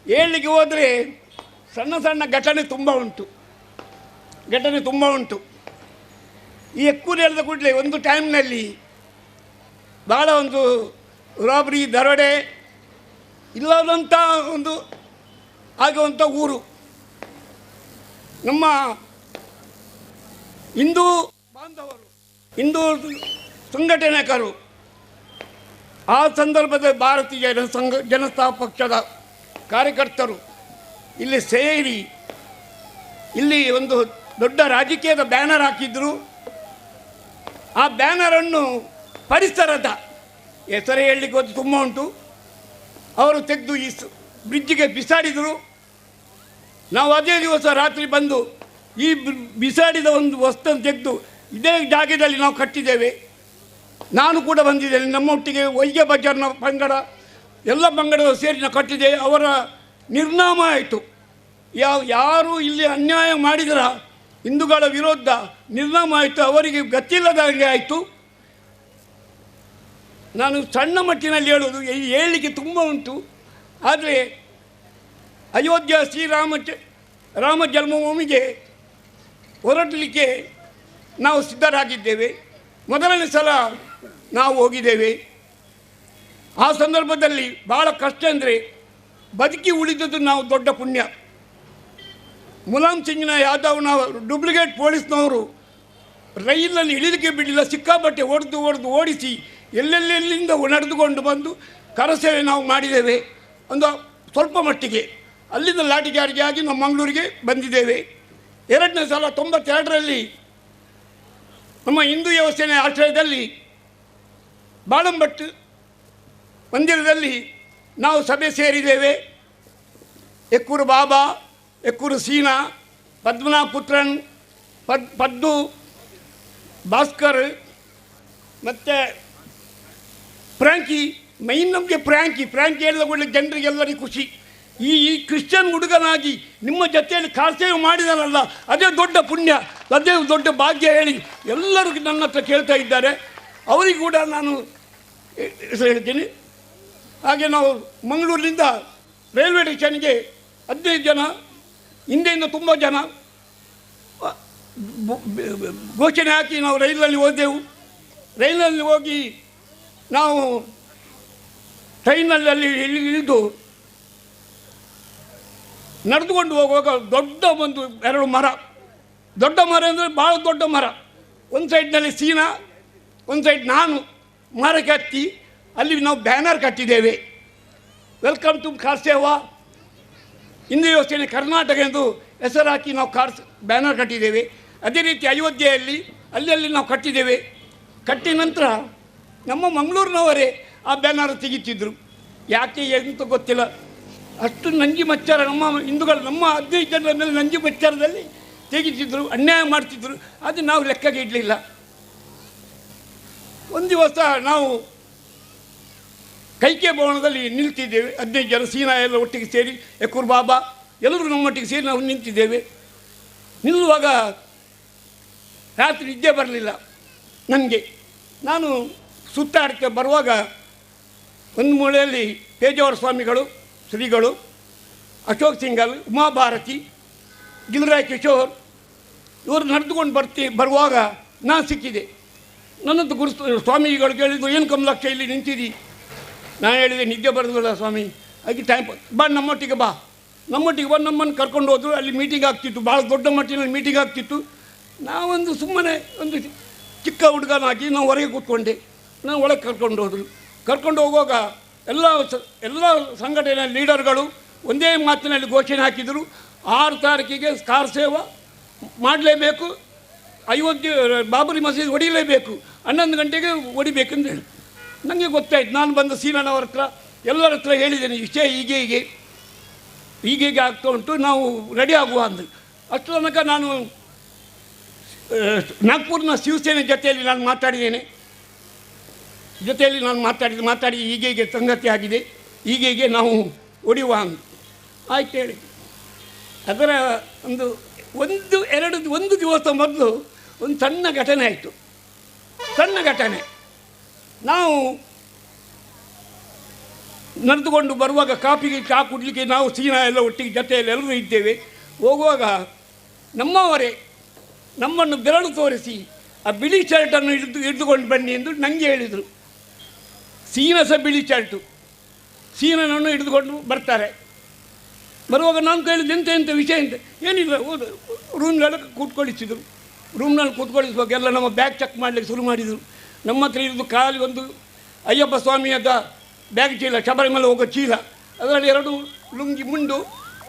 ಹೇಳಲಿಕ್ಕೆ ಹೋದರೆ ಸಣ್ಣ ಸಣ್ಣ ಘಟನೆ ತುಂಬ ಉಂಟು. ಈ ಎಕ್ಕೂರು ಹೇಳಿದ ಕೂಡಲೇ ಒಂದು ಟೈಮ್ನಲ್ಲಿ ಭಾಳ ಒಂದು ರಾಬರಿ, ದರೋಡೆ ಇಲ್ಲದಂಥ ಒಂದು ಆಗುವಂಥ ಊರು. ನಮ್ಮ ಹಿಂದೂ ಬಾಂಧವರು ಹಿಂದೂ ಸಂಘಟನೆಕಾರರು ಆ ಸಂದರ್ಭದಲ್ಲಿ ಭಾರತೀಯ ಜನತಾ ಪಕ್ಷದ ಕಾರ್ಯಕರ್ತರು ಇಲ್ಲಿ ಸೇರಿ ಇಲ್ಲಿ ಒಂದು ದೊಡ್ಡ ರಾಜಕೀಯದ ಬ್ಯಾನರ್ ಹಾಕಿದ್ರು. ಆ ಬ್ಯಾನರನ್ನು ಪರಿಸರದ ಹೆಸರು ಹೇಳಲಿಕ್ಕೆ ಒಂದು ತುಂಬ ಉಂಟು, ಅವರು ತೆಗೆದು ಈ ಬ್ರಿಡ್ಜಿಗೆ ಬಿಸಾಡಿದರು. ನಾವು ಅದೇ ದಿವಸ ರಾತ್ರಿ ಬಂದು ಈ ಬಿಸಾಡಿದ ಒಂದು ವಸ್ತುವನ್ನು ತೆಗೆದು ಇದೇ ಜಾಗದಲ್ಲಿ ನಾವು ಕಟ್ಟಿದ್ದೇವೆ. ನಾನು ಕೂಡ ಬಂದಿದ್ದೇನೆ, ನಮ್ಮೊಟ್ಟಿಗೆ ವೈದ್ಯ ಬಜಾರ್ನ ಪಂಗಡ ಎಲ್ಲ ಪಂಗಡಗಳು ಸೇರಿ ನಾವು ಕಟ್ಟಿದ್ದೇವೆ. ಅವರ ನಿರ್ನಾಮ ಆಯಿತು. ಯಾರು ಇಲ್ಲಿ ಅನ್ಯಾಯ ಮಾಡಿದರ ಹಿಂದೂಗಳ ವಿರೋಧ ನಿರ್ನಾಮ ಆಯಿತು, ಅವರಿಗೆ ಗತಿಲ್ಲದಂಗೆ ಆಯಿತು. ನಾನು ಸಣ್ಣ ಮಟ್ಟಿನಲ್ಲಿ ಹೇಳೋದು ಹೇಳಲಿಕ್ಕೆ ತುಂಬ ಉಂಟು. ಆದರೆ ಅಯೋಧ್ಯ ರಾಮ ಜನ್ಮಭೂಮಿಗೆ ಹೊರಡಲಿಕ್ಕೆ ನಾವು ಸಿದ್ಧರಾಗಿದ್ದೇವೆ. ಮೊದಲನೇ ಸಲ ನಾವು ಹೋಗಿದ್ದೇವೆ. ಆ ಸಂದರ್ಭದಲ್ಲಿ ಭಾಳ ಕಷ್ಟ ಅಂದರೆ ಬದುಕಿ ಉಳಿದದ್ದು ನಾವು ದೊಡ್ಡ ಪುಣ್ಯ. ಮುಲಾಯಂ ಸಿಂಗ್ನ ಯಾದವ್ನ ಡೂಪ್ಲಿಕೇಟ್ ಪೊಲೀಸ್ನವರು ರೈಲಲ್ಲಿ ಇಳಿಲಿಕ್ಕೆ ಬಿಡಲಿಲ್ಲ, ಸಿಕ್ಕಾಪಟ್ಟೆ ಓಡಿಸಿ ಎಲ್ಲೆಲ್ಲಿಂದ ನಡೆದುಕೊಂಡು ಬಂದು ಕರಸೇವೆ ನಾವು ಮಾಡಿದ್ದೇವೆ. ಒಂದು ಸ್ವಲ್ಪ ಮಟ್ಟಿಗೆ ಅಲ್ಲಿಂದ ಲಾಠಿಚಾರ್ಜ್ ಆಗಿ ನಮ್ಮ ಮಂಗಳೂರಿಗೆ ಬಂದಿದ್ದೇವೆ. ಎರಡನೇ ಸಲ 92ರಲ್ಲಿ ನಮ್ಮ ಹಿಂದೂ ಯೋಜನೆ ಆಶ್ರಯದಲ್ಲಿ ಬಾಳಂಬಟ್ಟು ಮಂದಿರದಲ್ಲಿ ನಾವು ಸಭೆ ಸೇರಿದ್ದೇವೆ. ಎಕ್ಕೂರು ಬಾಬಾ, ಎಕ್ಕೂರು ಸೀನಾ, ಪದ್ಮನಾಭ ಪುತ್ರನ್, ಪದ್ದು, ಭಾಸ್ಕರ್ ಮತ್ತು ಫ್ರ್ಯಾಂಕಿ. ಮೈನ್ ನಮಗೆ ಫ್ರ್ಯಾಂಕಿ ಹೇಳಿದ ಕೂಡಲೇ ಜನರಿಗೆಲ್ಲರಿಗೂ ಖುಷಿ. ಈ ಕ್ರಿಶ್ಚಿಯನ್ ಹುಡುಗನಾಗಿ ನಿಮ್ಮ ಜೊತೆಯಲ್ಲಿ ಕಾರ್ತೇವೆ ಮಾಡಿದನಲ್ಲ, ಅದೇ ದೊಡ್ಡ ಪುಣ್ಯ, ಅದೇ ದೊಡ್ಡ ಭಾಗ್ಯ ಹೇಳಿ ಎಲ್ಲರೂ ನನ್ನ ಹತ್ರ ಕೇಳ್ತಾ ಇದ್ದಾರೆ. ಅವರಿಗೂ ಕೂಡ ನಾನು ಹೆಸರು ಹೇಳ್ತೀನಿ. ಹಾಗೆ ನಾವು ಮಂಗಳೂರಿನಿಂದ ರೈಲ್ವೆ ಸ್ಟೇಷನ್ಗೆ 15 ಜನ, ಹಿಂದೆಯಿಂದ ತುಂಬ ಜನ ಘೋಷಣೆ ಹಾಕಿ ನಾವು ರೈಲಲ್ಲಿ ಹೋದೆವು. ರೈಲಲ್ಲಿ ಹೋಗಿ ನಾವು ಟ್ರೈನಲ್ಲಿ ಇಳಿದು ನಡೆದುಕೊಂಡು ಹೋಗುವಾಗ ದೊಡ್ಡ ಒಂದು 2 ಮರ, ದೊಡ್ಡ ಮರ ಅಂದರೆ ಭಾಳ ದೊಡ್ಡ ಮರ. ಒಂದು ಸೈಡ್ನಲ್ಲಿ ಸೀನಾ, ಒಂದು ಸೈಡ್ ನಾನು ಮರಕ್ಕೆ ಹತ್ತಿ ಅಲ್ಲಿ ನಾವು ಬ್ಯಾನರ್ ಕಟ್ಟಿದ್ದೇವೆ. ವೆಲ್ಕಮ್ ಟು ಕಾರಸೇವಾ, ಹಿಂದೂ ಯೋಜನೆ ಕರ್ನಾಟಕ ಎಂದು ಹೆಸರು ಹಾಕಿ ನಾವು ಬ್ಯಾನರ್ ಕಟ್ಟಿದ್ದೇವೆ. ಅದೇ ರೀತಿ ಅಯೋಧ್ಯೆಯಲ್ಲಿ ಅಲ್ಲಿ ನಾವು ಕಟ್ಟಿದ್ದೇವೆ. ಕಟ್ಟಿದ ನಂತರ ನಮ್ಮ ಮಂಗಳೂರಿನವರೇ ಆ ಬ್ಯಾನರ್ ತೆಗಿತಿದ್ರು. ಯಾಕೆ ಎಂತ ಗೊತ್ತಿಲ್ಲ, ಅಷ್ಟು ನಂಜಿ ಮಚ್ಚಾರ ನಮ್ಮ ಹಿಂದೂಗಳು, ನಮ್ಮ 15 ಜನರ ಮೇಲೆ ನಂಜಿ ಮಚ್ಚಾರದಲ್ಲಿ ತೆಗಿತಿದ್ರು, ಅನ್ಯಾಯ ಮಾಡ್ತಿದ್ರು. ಅದು ನಾವು ಲೆಕ್ಕಗೆ ಇಡಲಿಲ್ಲ. ಒಂದು ದಿವಸ ನಾವು ಕೈಕೆ ಭವನದಲ್ಲಿ ನಿಲ್ತಿದ್ದೇವೆ. 15 ಜನ ಸೀನಾ ಎಲ್ಲ ಒಟ್ಟಿಗೆ ಸೇರಿ, ಎಕ್ಕೂರು ಬಾಬಾ ಎಲ್ಲರೂ ನಮ್ಮೊಟ್ಟಿಗೆ ಸೇರಿ ನಾವು ನಿಂತಿದ್ದೇವೆ. ನಿಲ್ಲುವಾಗ ರಾತ್ರಿ ನಿದ್ದೆ ಬರಲಿಲ್ಲ ನನಗೆ. ನಾನು ಸುತ್ತಾಡ್ತಾ ಬರುವಾಗ ಒಂದು ಮೂಲೆಯಲ್ಲಿ ಪೇಜಾವರ ಸ್ವಾಮಿಗಳು, ಶ್ರೀಗಳು, ಅಶೋಕ್ ಸಿಂಗಲ್, ಉಮಾಭಾರತಿ, ಗಿರಿರಾಜ್ ಕಿಶೋರ್ ಇವರು ನಡೆದುಕೊಂಡು ಬರುವಾಗ ನಾನು ಸಿಕ್ಕಿದೆ. ನನ್ನದು ಸ್ವಾಮಿಗಳು ಕೇಳಿದ್ದು, ಏನು ಕಮಲಾಕ್ಷ ಇಲ್ಲಿ ನಿಂತಿದ್ದಿ? ನಾನು ಹೇಳಿದೆ, ನಿದ್ದೆ ಬರೋದಿಲ್ಲ ಸ್ವಾಮಿ, ಹಾಗೆ ಟೈಮ್ ಬಾ, ನಮ್ಮೊಟ್ಟಿಗೆ ಬಾ. ನಮ್ಮೊಟ್ಟಿಗೆ ಬಂದು ನಮ್ಮನ್ನು ಕರ್ಕೊಂಡು ಹೋದರು. ಅಲ್ಲಿ ಮೀಟಿಂಗ್ ಆಗ್ತಿತ್ತು, ಭಾಳ ದೊಡ್ಡ ಮಟ್ಟಿನಲ್ಲಿ ಮೀಟಿಂಗ್ ಆಗ್ತಿತ್ತು. ನಾವೊಂದು ಸುಮ್ಮನೆ ಒಂದು ಚಿಕ್ಕ ಹುಡುಗನಾಗಿ ನಾವು ಹೊರಗೆ ಕೂತ್ಕೊಂಡೆ. ನಾವು ಒಳಗೆ ಕರ್ಕೊಂಡು ಹೋದರು. ಕರ್ಕೊಂಡು ಹೋಗುವಾಗ ಎಲ್ಲ ಸಂಘಟನೆಯ ಲೀಡರ್ಗಳು ಒಂದೇ ಮಾತಿನಲ್ಲಿ ಘೋಷಣೆ ಹಾಕಿದರು, 6 ತಾರೀಕಿಗೆ ಕಾರಸೇವಾ ಮಾಡಲೇಬೇಕು, ಅಯೋಧ್ಯೆ ಬಾಬರಿ ಮಸೀದಿ ಹೊಡಿಲೇಬೇಕು, 11 ಗಂಟೆಗೆ ಹೊಡಿಬೇಕಂತ ಹೇಳಿ. ನನಗೆ ಗೊತ್ತಾಯ್ತು. ನಾನು ಬಂದು ಸೀನಣ್ಣವರ ಹತ್ರ ಎಲ್ಲರ ಹತ್ರ ಹೇಳಿದ್ದೇನೆ, ವಿಷಯ ಹೀಗೆ ಆಗ್ತಾ ಉಂಟು, ನಾವು ರೆಡಿ ಆಗುವ ಅಂದು. ಅಷ್ಟು ತನಕ ನಾನು ನಾಗ್ಪುರ್ನ ಶಿವಸೇನೆ ಜೊತೆಯಲ್ಲಿ ನಾನು ಮಾತಾಡಿದ್ದೇನೆ. ಮಾತಾಡಿ ಹೀಗೆ ಸಂಗತಿ ಆಗಿದೆ, ಹೀಗೆ ನಾವು ಹೊಡೆಯುವ ಅಂದು ಆಯ್ತು ಹೇಳಿ. ಅದರ ಒಂದು ದಿವಸ ಮೊದಲು ಒಂದು ಸಣ್ಣ ಘಟನೆ ಆಯಿತು. ನಾವು ನಡೆದುಕೊಂಡು ಬರುವಾಗ ಚಹಾ ಕುಡಲಿಕ್ಕೆ ನಾವು ಸೀನಾ ಎಲ್ಲ ಒಟ್ಟಿಗೆ ಜೊತೆಯಲ್ಲಿ ಎಲ್ಲರೂ ಇದ್ದೇವೆ. ಹೋಗುವಾಗ ನಮ್ಮವರೇ ನಮ್ಮನ್ನು ಬೆರಳು ತೋರಿಸಿ ಆ ಬಿಳಿ ಶರ್ಟನ್ನು ಹಿಡಿದುಕೊಂಡು ಬನ್ನಿ ಎಂದು ನನಗೆ ಹೇಳಿದರು. ಸೀನಾ ಸಹ ಬಿಳಿ ಶರ್ಟು, ಸೀನನನ್ನು ಹಿಡಿದುಕೊಂಡು ಬರ್ತಾರೆ. ಬರುವಾಗ ನಾನು ಕೇಳಿದ್ದು ಎಂತ ವಿಷಯ ಅಂತ. ಏನಿಲ್ಲ, ರೂಮ್ಗೆಲ್ಲ ಕೂತ್ಕೊಳಿಸಿದರು. ರೂಮ್ನಲ್ಲಿ ಕೂತ್ಕೊಳ್ಳಿಸುವಾಗ ಎಲ್ಲ ನಮ್ಮ ಬ್ಯಾಗ್ ಚೆಕ್ ಮಾಡಲಿಕ್ಕೆ ಶುರು ಮಾಡಿದರು. ನಮ್ಮ ಹತ್ರ ಇರೋದು ಖಾಲಿ ಒಂದು ಅಯ್ಯಪ್ಪ ಸ್ವಾಮಿಯದ ಬ್ಯಾಗ್ ಚೀಲ, ಶಬರಿಮಲೆ ಹೋಗೋ ಚೀಲ, ಅದರಲ್ಲಿ 2 ಲುಂಗಿ ಮುಂಡು,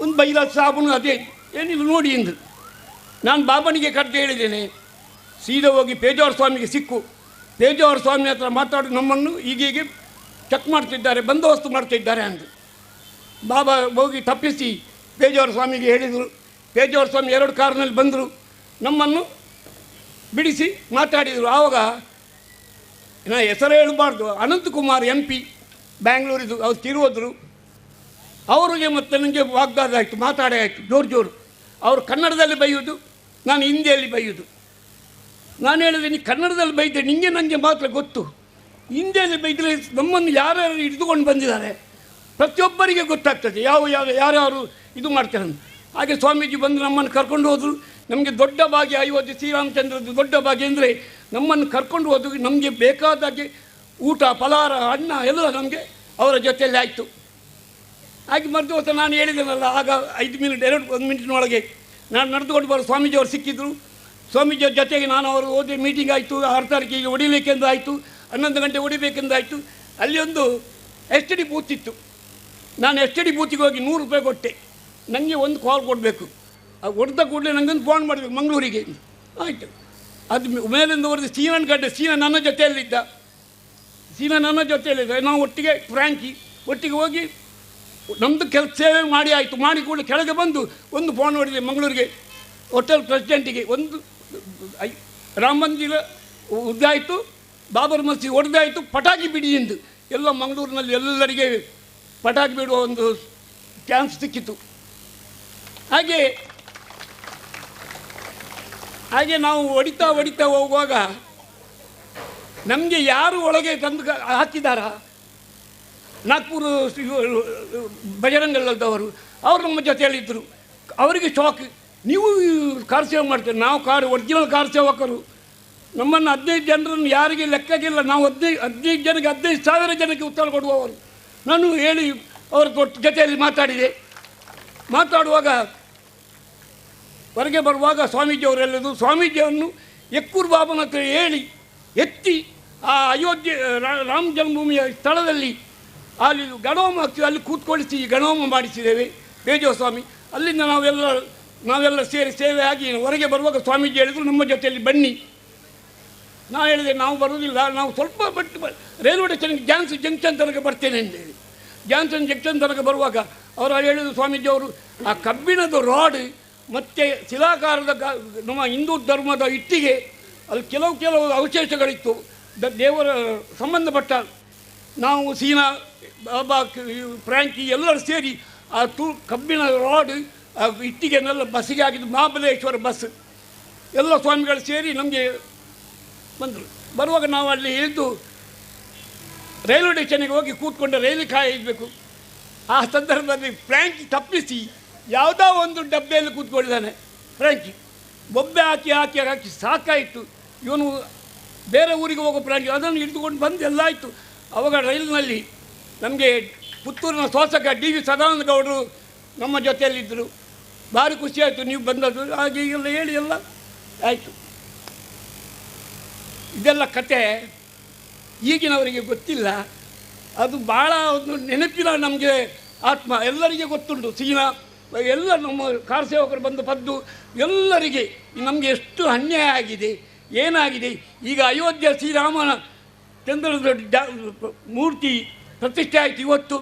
ಒಂದು ಬೈಲ ಸಾಬೂನು, ಅದೇ ಏನಿಲ್ಲ ನೋಡಿ ಎಂದು. ನಾನು ಬಾಬನಿಗೆ ಕರೆದು ಹೇಳಿದ್ದೇನೆ, ಸೀದಾ ಹೋಗಿ ಪೇಜಾವರ ಸ್ವಾಮಿಗೆ ಸಿಕ್ಕು, ಪೇಜಾವರ ಸ್ವಾಮಿ ಹತ್ರ ಮಾತಾಡಿ ನಮ್ಮನ್ನು ಹೀಗೀಗೆ ಚೆಕ್ ಮಾಡ್ತಿದ್ದಾರೆ, ಬಂದೋಬಸ್ತು ಮಾಡ್ತಿದ್ದಾರೆ ಅಂದು. ಬಾಬಾ ಹೋಗಿ ತಪ್ಪಿಸಿ ಪೇಜಾವರ ಸ್ವಾಮಿಗೆ ಹೇಳಿದರು. ಪೇಜಾವರ ಸ್ವಾಮಿ 2 ಕಾರ್ನಲ್ಲಿ ಬಂದರು, ನಮ್ಮನ್ನು ಬಿಡಿಸಿ ಮಾತಾಡಿದರು. ಆವಾಗ ನಾ ಹೆಸರು ಹೇಳಬಾರ್ದು, ಅನಂತಕುಮಾರ್ MP ಬ್ಯಾಂಗ್ಳೂರಿದು, ಅವ್ರು ತಿರುವುದ್ರು. ಅವರಿಗೆ ಮತ್ತು ನನಗೆ ವಾಗ್ದಾದ ಆಯಿತು, ಮಾತಾಡೇ ಆಯಿತು ಜೋರು. ಅವರು ಕನ್ನಡದಲ್ಲಿ ಬೈಯೋದು, ನಾನು ಹಿಂದಿಯಲ್ಲಿ ಬೈಯೋದು. ನಾನು ಹೇಳಿದೆ, ನೀ ಕನ್ನಡದಲ್ಲಿ ಬೈದೆ, ನಿಂಗೆ ನನಗೆ ಮಾತ್ರ ಗೊತ್ತು, ಹಿಂದಿಯಲ್ಲಿ ಬೈದರೆ ನಮ್ಮನ್ನು ಯಾರ್ಯಾರು ಹಿಡಿದುಕೊಂಡು ಬಂದಿದ್ದಾರೆ ಪ್ರತಿಯೊಬ್ಬರಿಗೆ ಗೊತ್ತಾಗ್ತದೆ ಯಾರ್ಯಾರು ಇದು ಮಾಡ್ತಾರೆ ಅಂತ. ಹಾಗೆ ಸ್ವಾಮೀಜಿ ಬಂದು ನಮ್ಮನ್ನು ಕರ್ಕೊಂಡು ಹೋದರು. ನಮಗೆ ದೊಡ್ಡ ಭಾಗ್ಯ, ಅಯೋಧ್ಯೆ ಶ್ರೀರಾಮಚಂದ್ರದ್ದು ದೊಡ್ಡ ಭಾಗ್ಯ ಅಂದರೆ ನಮ್ಮನ್ನು ಕರ್ಕೊಂಡು ಹೋದ್ರು. ನಮಗೆ ಬೇಕಾದಾಗೆ ಊಟ, ಫಲಾರ, ಅನ್ನ ಎಲ್ಲ ನಮಗೆ ಅವರ ಜೊತೆಯಲ್ಲಿ ಆಯಿತು. ಹಾಗೆ ಮರುದು ಹೊತ್ತು ನಾನು ಹೇಳಿದ್ದೇನಲ್ಲ, ಆಗ 5 ಮಿನಿಟ್ 1 ಮಿನಿಟ್ನೊಳಗೆ ನಾನು ನಡೆದುಕೊಂಡು ಬರೋ ಸ್ವಾಮೀಜಿಯವರು ಸಿಕ್ಕಿದ್ರು. ಸ್ವಾಮೀಜಿಯವ್ರ ಜೊತೆಗೆ ನಾನು ಅವರು ಹೋದೆ, ಮೀಟಿಂಗ್ ಆಯಿತು. 6 ತಾರೀಕಿಗೆ ಹೊಡಿಬೇಕೆಂದು ಆಯಿತು, 11 ಗಂಟೆ ಹೊಡಿಬೇಕೆಂದು ಆಯಿತು. ಅಲ್ಲಿ ಒಂದು STD ಬೂತ್ ಇತ್ತು. ನಾನು STD ಬೂತಿಗೆ ಹೋಗಿ 100 ರೂಪಾಯಿ ಕೊಟ್ಟೆ. ನನಗೆ ಒಂದು ಕಾಲ್ ಕೊಡಬೇಕು, ಅದು ಹೊಡೆದ ಕೂಡಲೇ ನನಗೊಂದು ಫೋನ್ ಮಾಡಬೇಕು ಮಂಗಳೂರಿಗೆ. ಆಯಿತು, ಅದು ಮೇಲಿಂದ ಹೊಡೆದು ಸೀನನ ಗಡ್ಡೆ, ಸೀನ ನನ್ನ ಜೊತೆಯಲ್ಲಿದ್ದ, ನಾವು ಒಟ್ಟಿಗೆ ಫ್ರ್ಯಾಂಕಿ ಒಟ್ಟಿಗೆ ಹೋಗಿ ನಮ್ಮದು ಕೆಲಸ ಸೇವೆ ಮಾಡಿ ಆಯಿತು. ಮಾಡಿ ಕೂಡ ಕೆಳಗೆ ಬಂದು ಒಂದು ಫೋನ್ ಹೊಡೆದೆ ಮಂಗಳೂರಿಗೆ, ಹೋಟೆಲ್ ಪ್ರೆಸಿಡೆಂಟಿಗೆ. ಒಂದು ರಾಮ ಮಂದಿರ ಉದ್ದಾಯಿತು, ಬಾಬರ್ ಮಸೀದಿ ಹೊಡೆದಾಯಿತು, ಪಟಾಕಿ ಬಿಡಿ ಎಂದು ಎಲ್ಲ ಮಂಗಳೂರಿನಲ್ಲಿ ಎಲ್ಲರಿಗೆ ಪಟಾಕಿ ಬಿಡುವ ಒಂದು ಚಾನ್ಸ್ ಸಿಕ್ಕಿತು. ಹಾಗೆ ನಾವು ಹೊಡಿತಾ ಹೋಗುವಾಗ ನಮಗೆ ಯಾರು ಒಳಗೆ ತಂದು ಹಾಕಿದಾರ, ನಾಗ್ಪುರ ಬಜರಂಗಲ್ಲದವರು, ಅವರು ನಮ್ಮ ಜೊತೆಯಲ್ಲಿದ್ದರು. ಅವರಿಗೆ ಶಾಕ್, ನೀವು ಕಾರ್ ಸೇವೆ ಮಾಡ್ತೀರಿ, ನಾವು ಒರಿಜಿನಲ್ ಕಾರ್ ಸೇವಕರು. ನಮ್ಮನ್ನು 15 ಜನರನ್ನು ಯಾರಿಗೆ ಲೆಕ್ಕಗಿಲ್ಲ, ನಾವು 15 ಜನಕ್ಕೆ 15,000 ಜನಕ್ಕೆ ಉತ್ತರ ಕೊಡುವವರು. ನಾನು ಹೇಳಿ ಅವರ ಜೊತೆಯಲ್ಲಿ ಮಾತಾಡುವಾಗ ಹೊರಗೆ ಬರುವಾಗ ಸ್ವಾಮೀಜಿಯವರೆಲ್ಲದು ಸ್ವಾಮೀಜಿಯನ್ನು ಎಕ್ಕೂರು ಬಾಬನ ಹತ್ರ ಹೇಳಿ ಎತ್ತಿ ಆ ಅಯೋಧ್ಯೆ ರಾಮ ಜನ್ಮಭೂಮಿಯ ಸ್ಥಳದಲ್ಲಿ ಅಲ್ಲಿ ಗಣೋಮ ಹಾಕಿ ಅಲ್ಲಿ ಕೂತ್ಕೊಳಿಸಿ ಗಣೋಮ ಮಾಡಿಸಿದ್ದೇವೆ ಪೇಜಾವರ ಸ್ವಾಮಿ. ಅಲ್ಲಿಂದ ನಾವೆಲ್ಲ ಸೇರಿ ಸೇವೆ ಆಗಿ ಹೊರಗೆ ಬರುವಾಗ ಸ್ವಾಮೀಜಿ ಹೇಳಿದರು, ನಮ್ಮ ಜೊತೆಯಲ್ಲಿ ಬನ್ನಿ. ನಾನು ಹೇಳಿದೆ, ನಾವು ಬರುವುದಿಲ್ಲ, ನಾವು ಸ್ವಲ್ಪ ರೈಲ್ವೆ ಸ್ಟೇಷನ್ಗೆ ಜಾನ್ಸನ್ ಜಂಕ್ಷನ್ ತನಕ ಬರ್ತೇನೆ ಅಂತ ಹೇಳಿ. ಜಾನ್ಸನ್ ಜಂಕ್ಷನ್ ತನಕ ಬರುವಾಗ ಅವರು ಹೇಳಿದರು ಸ್ವಾಮೀಜಿಯವರು, ಆ ಕಬ್ಬಿಣದ ರಾಡ್ ಮತ್ತು ಶಿಲಾಕಾರದ ನಮ್ಮ ಹಿಂದೂ ಧರ್ಮದ ಇಟ್ಟಿಗೆ ಅಲ್ಲಿ ಕೆಲವು ಅವಶೇಷಗಳಿತ್ತು, ದೇವರ ಸಂಬಂಧಪಟ್ಟ. ನಾವು ಸೀನಾ, ಬಾಬಾ, ಫ್ರ್ಯಾಂಕಿ ಎಲ್ಲರೂ ಸೇರಿ ಆ ಕಬ್ಬಿಣ ರಾಡ್, ಆ ಇಟ್ಟಿಗೆನೆಲ್ಲ ಬಸ್ಸಿಗೆ ಹಾಕಿದ್ದು, ಮಹಾಬಲೇಶ್ವರ ಬಸ್ ಎಲ್ಲ ಸ್ವಾಮಿಗಳು ಸೇರಿ ನಮಗೆ ಬಂದರು. ಬರುವಾಗ ನಾವು ಅಲ್ಲಿ ಇಳಿದು ರೈಲ್ವೆ ಸ್ಟೇಷನ್ಗೆ ಹೋಗಿ ಕೂತ್ಕೊಂಡು ರೈಲಿಗೆ ಕಾಯಬೇಕು. ಆ ಸಂದರ್ಭದಲ್ಲಿ ಫ್ರ್ಯಾಂಕಿ ತಪ್ಪಿಸಿ ಯಾವುದೋ ಒಂದು ಡಬ್ಬೆಯಲ್ಲಿ ಕೂತ್ಕೊಂಡಿದ್ದಾನೆ. ಫ್ರ್ಯಾಂಕಿ ಬೊಬ್ಬೆ ಹಾಕಿ ಸಾಕಾಯಿತು. ಇವನು ಬೇರೆ ಊರಿಗೆ ಹೋಗೋ ಫ್ರ್ಯಾಂಕಿ, ಅದನ್ನು ಹಿಡಿದುಕೊಂಡು ಬಂದು ಎಲ್ಲ ಆಯಿತು. ಅವಾಗ ರೈಲಿನಲ್ಲಿ ನಮಗೆ ಪುತ್ತೂರಿನ ಶಾಸಕ DV ಸದಾನಂದ ಗೌಡರು ನಮ್ಮ ಜೊತೆಯಲ್ಲಿದ್ದರು. ಭಾರಿ ಖುಷಿಯಾಯಿತು ನೀವು ಬಂದದ್ದು, ಹಾಗೆ ಎಲ್ಲ ಹೇಳಿ ಎಲ್ಲ ಆಯಿತು. ಇದೆಲ್ಲ ಕತೆ ಈಗಿನವರಿಗೆ ಗೊತ್ತಿಲ್ಲ. ಅದು ಭಾಳ ಒಂದು ನೆನಪಿನ ನಮಗೆ ಆತ್ಮ ಎಲ್ಲರಿಗೆ ಗೊತ್ತುಂಟು. ಸೀನಾ ಎಲ್ಲ ನಮ್ಮ ಕಾರ್ ಸೇವಕರು ಬಂದು ಪದ್ದು ಎಲ್ಲರಿಗೆ ನಮಗೆ ಎಷ್ಟು ಅನ್ಯಾಯ ಆಗಿದೆ, ಏನಾಗಿದೆ. ಈಗ ಅಯೋಧ್ಯೆ ಶ್ರೀರಾಮನ ಚಂದ್ರದ ಮೂರ್ತಿ ಪ್ರತಿಷ್ಠೆ ಆಯಿತು ಇವತ್ತು.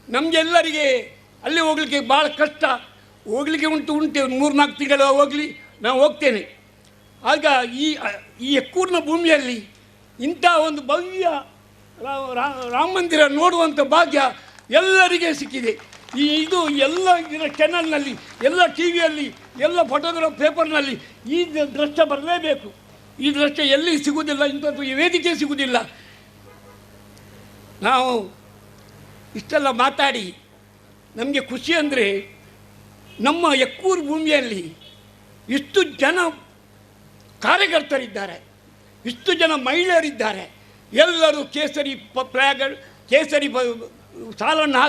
ನಮಗೆಲ್ಲರಿಗೆ ಅಲ್ಲಿ ಹೋಗಲಿಕ್ಕೆ ಭಾಳ ಕಷ್ಟ. ಹೋಗಲಿಕ್ಕೆ ಉಂಟು 3-4 ತಿಂಗಳು ಹೋಗಲಿ, ನಾನು ಹೋಗ್ತೇನೆ. ಆಗ ಈ ಎಕ್ಕೂರಿನ ಭೂಮಿಯಲ್ಲಿ ಇಂಥ ಒಂದು ಭವ್ಯ ರಾಮ ಮಂದಿರ ನೋಡುವಂಥ ಭಾಗ್ಯ ಎಲ್ಲರಿಗೆ ಸಿಕ್ಕಿದೆ. ಇದು ಎಲ್ಲ ಚಾನಲ್ನಲ್ಲಿ, ಎಲ್ಲ TVಯಲ್ಲಿ, ಎಲ್ಲ ಫೋಟೋಗ್ರಾಫ್ ಪೇಪರ್ನಲ್ಲಿ ಈ ದೃಶ್ಯ ಬರಲೇಬೇಕು. ಈ ದೃಶ್ಯ ಎಲ್ಲಿ ಸಿಗುವುದಿಲ್ಲ, ಇಂಥದ್ದು ವೇದಿಕೆ ಸಿಗುವುದಿಲ್ಲ. ನಾವು ಇಷ್ಟೆಲ್ಲ ಮಾತಾಡಿ ನಮಗೆ ಖುಷಿ ಅಂದರೆ ನಮ್ಮ ಎಕ್ಕೂರು ಭೂಮಿಯಲ್ಲಿ ಇಷ್ಟು ಜನ ಕಾರ್ಯಕರ್ತರಿದ್ದಾರೆ, ಇಷ್ಟು ಜನ ಮಹಿಳೆಯರಿದ್ದಾರೆ. ಎಲ್ಲರೂ ಕೇಸರಿ ಕೇಸರಿ ಸಾಲನ್ನು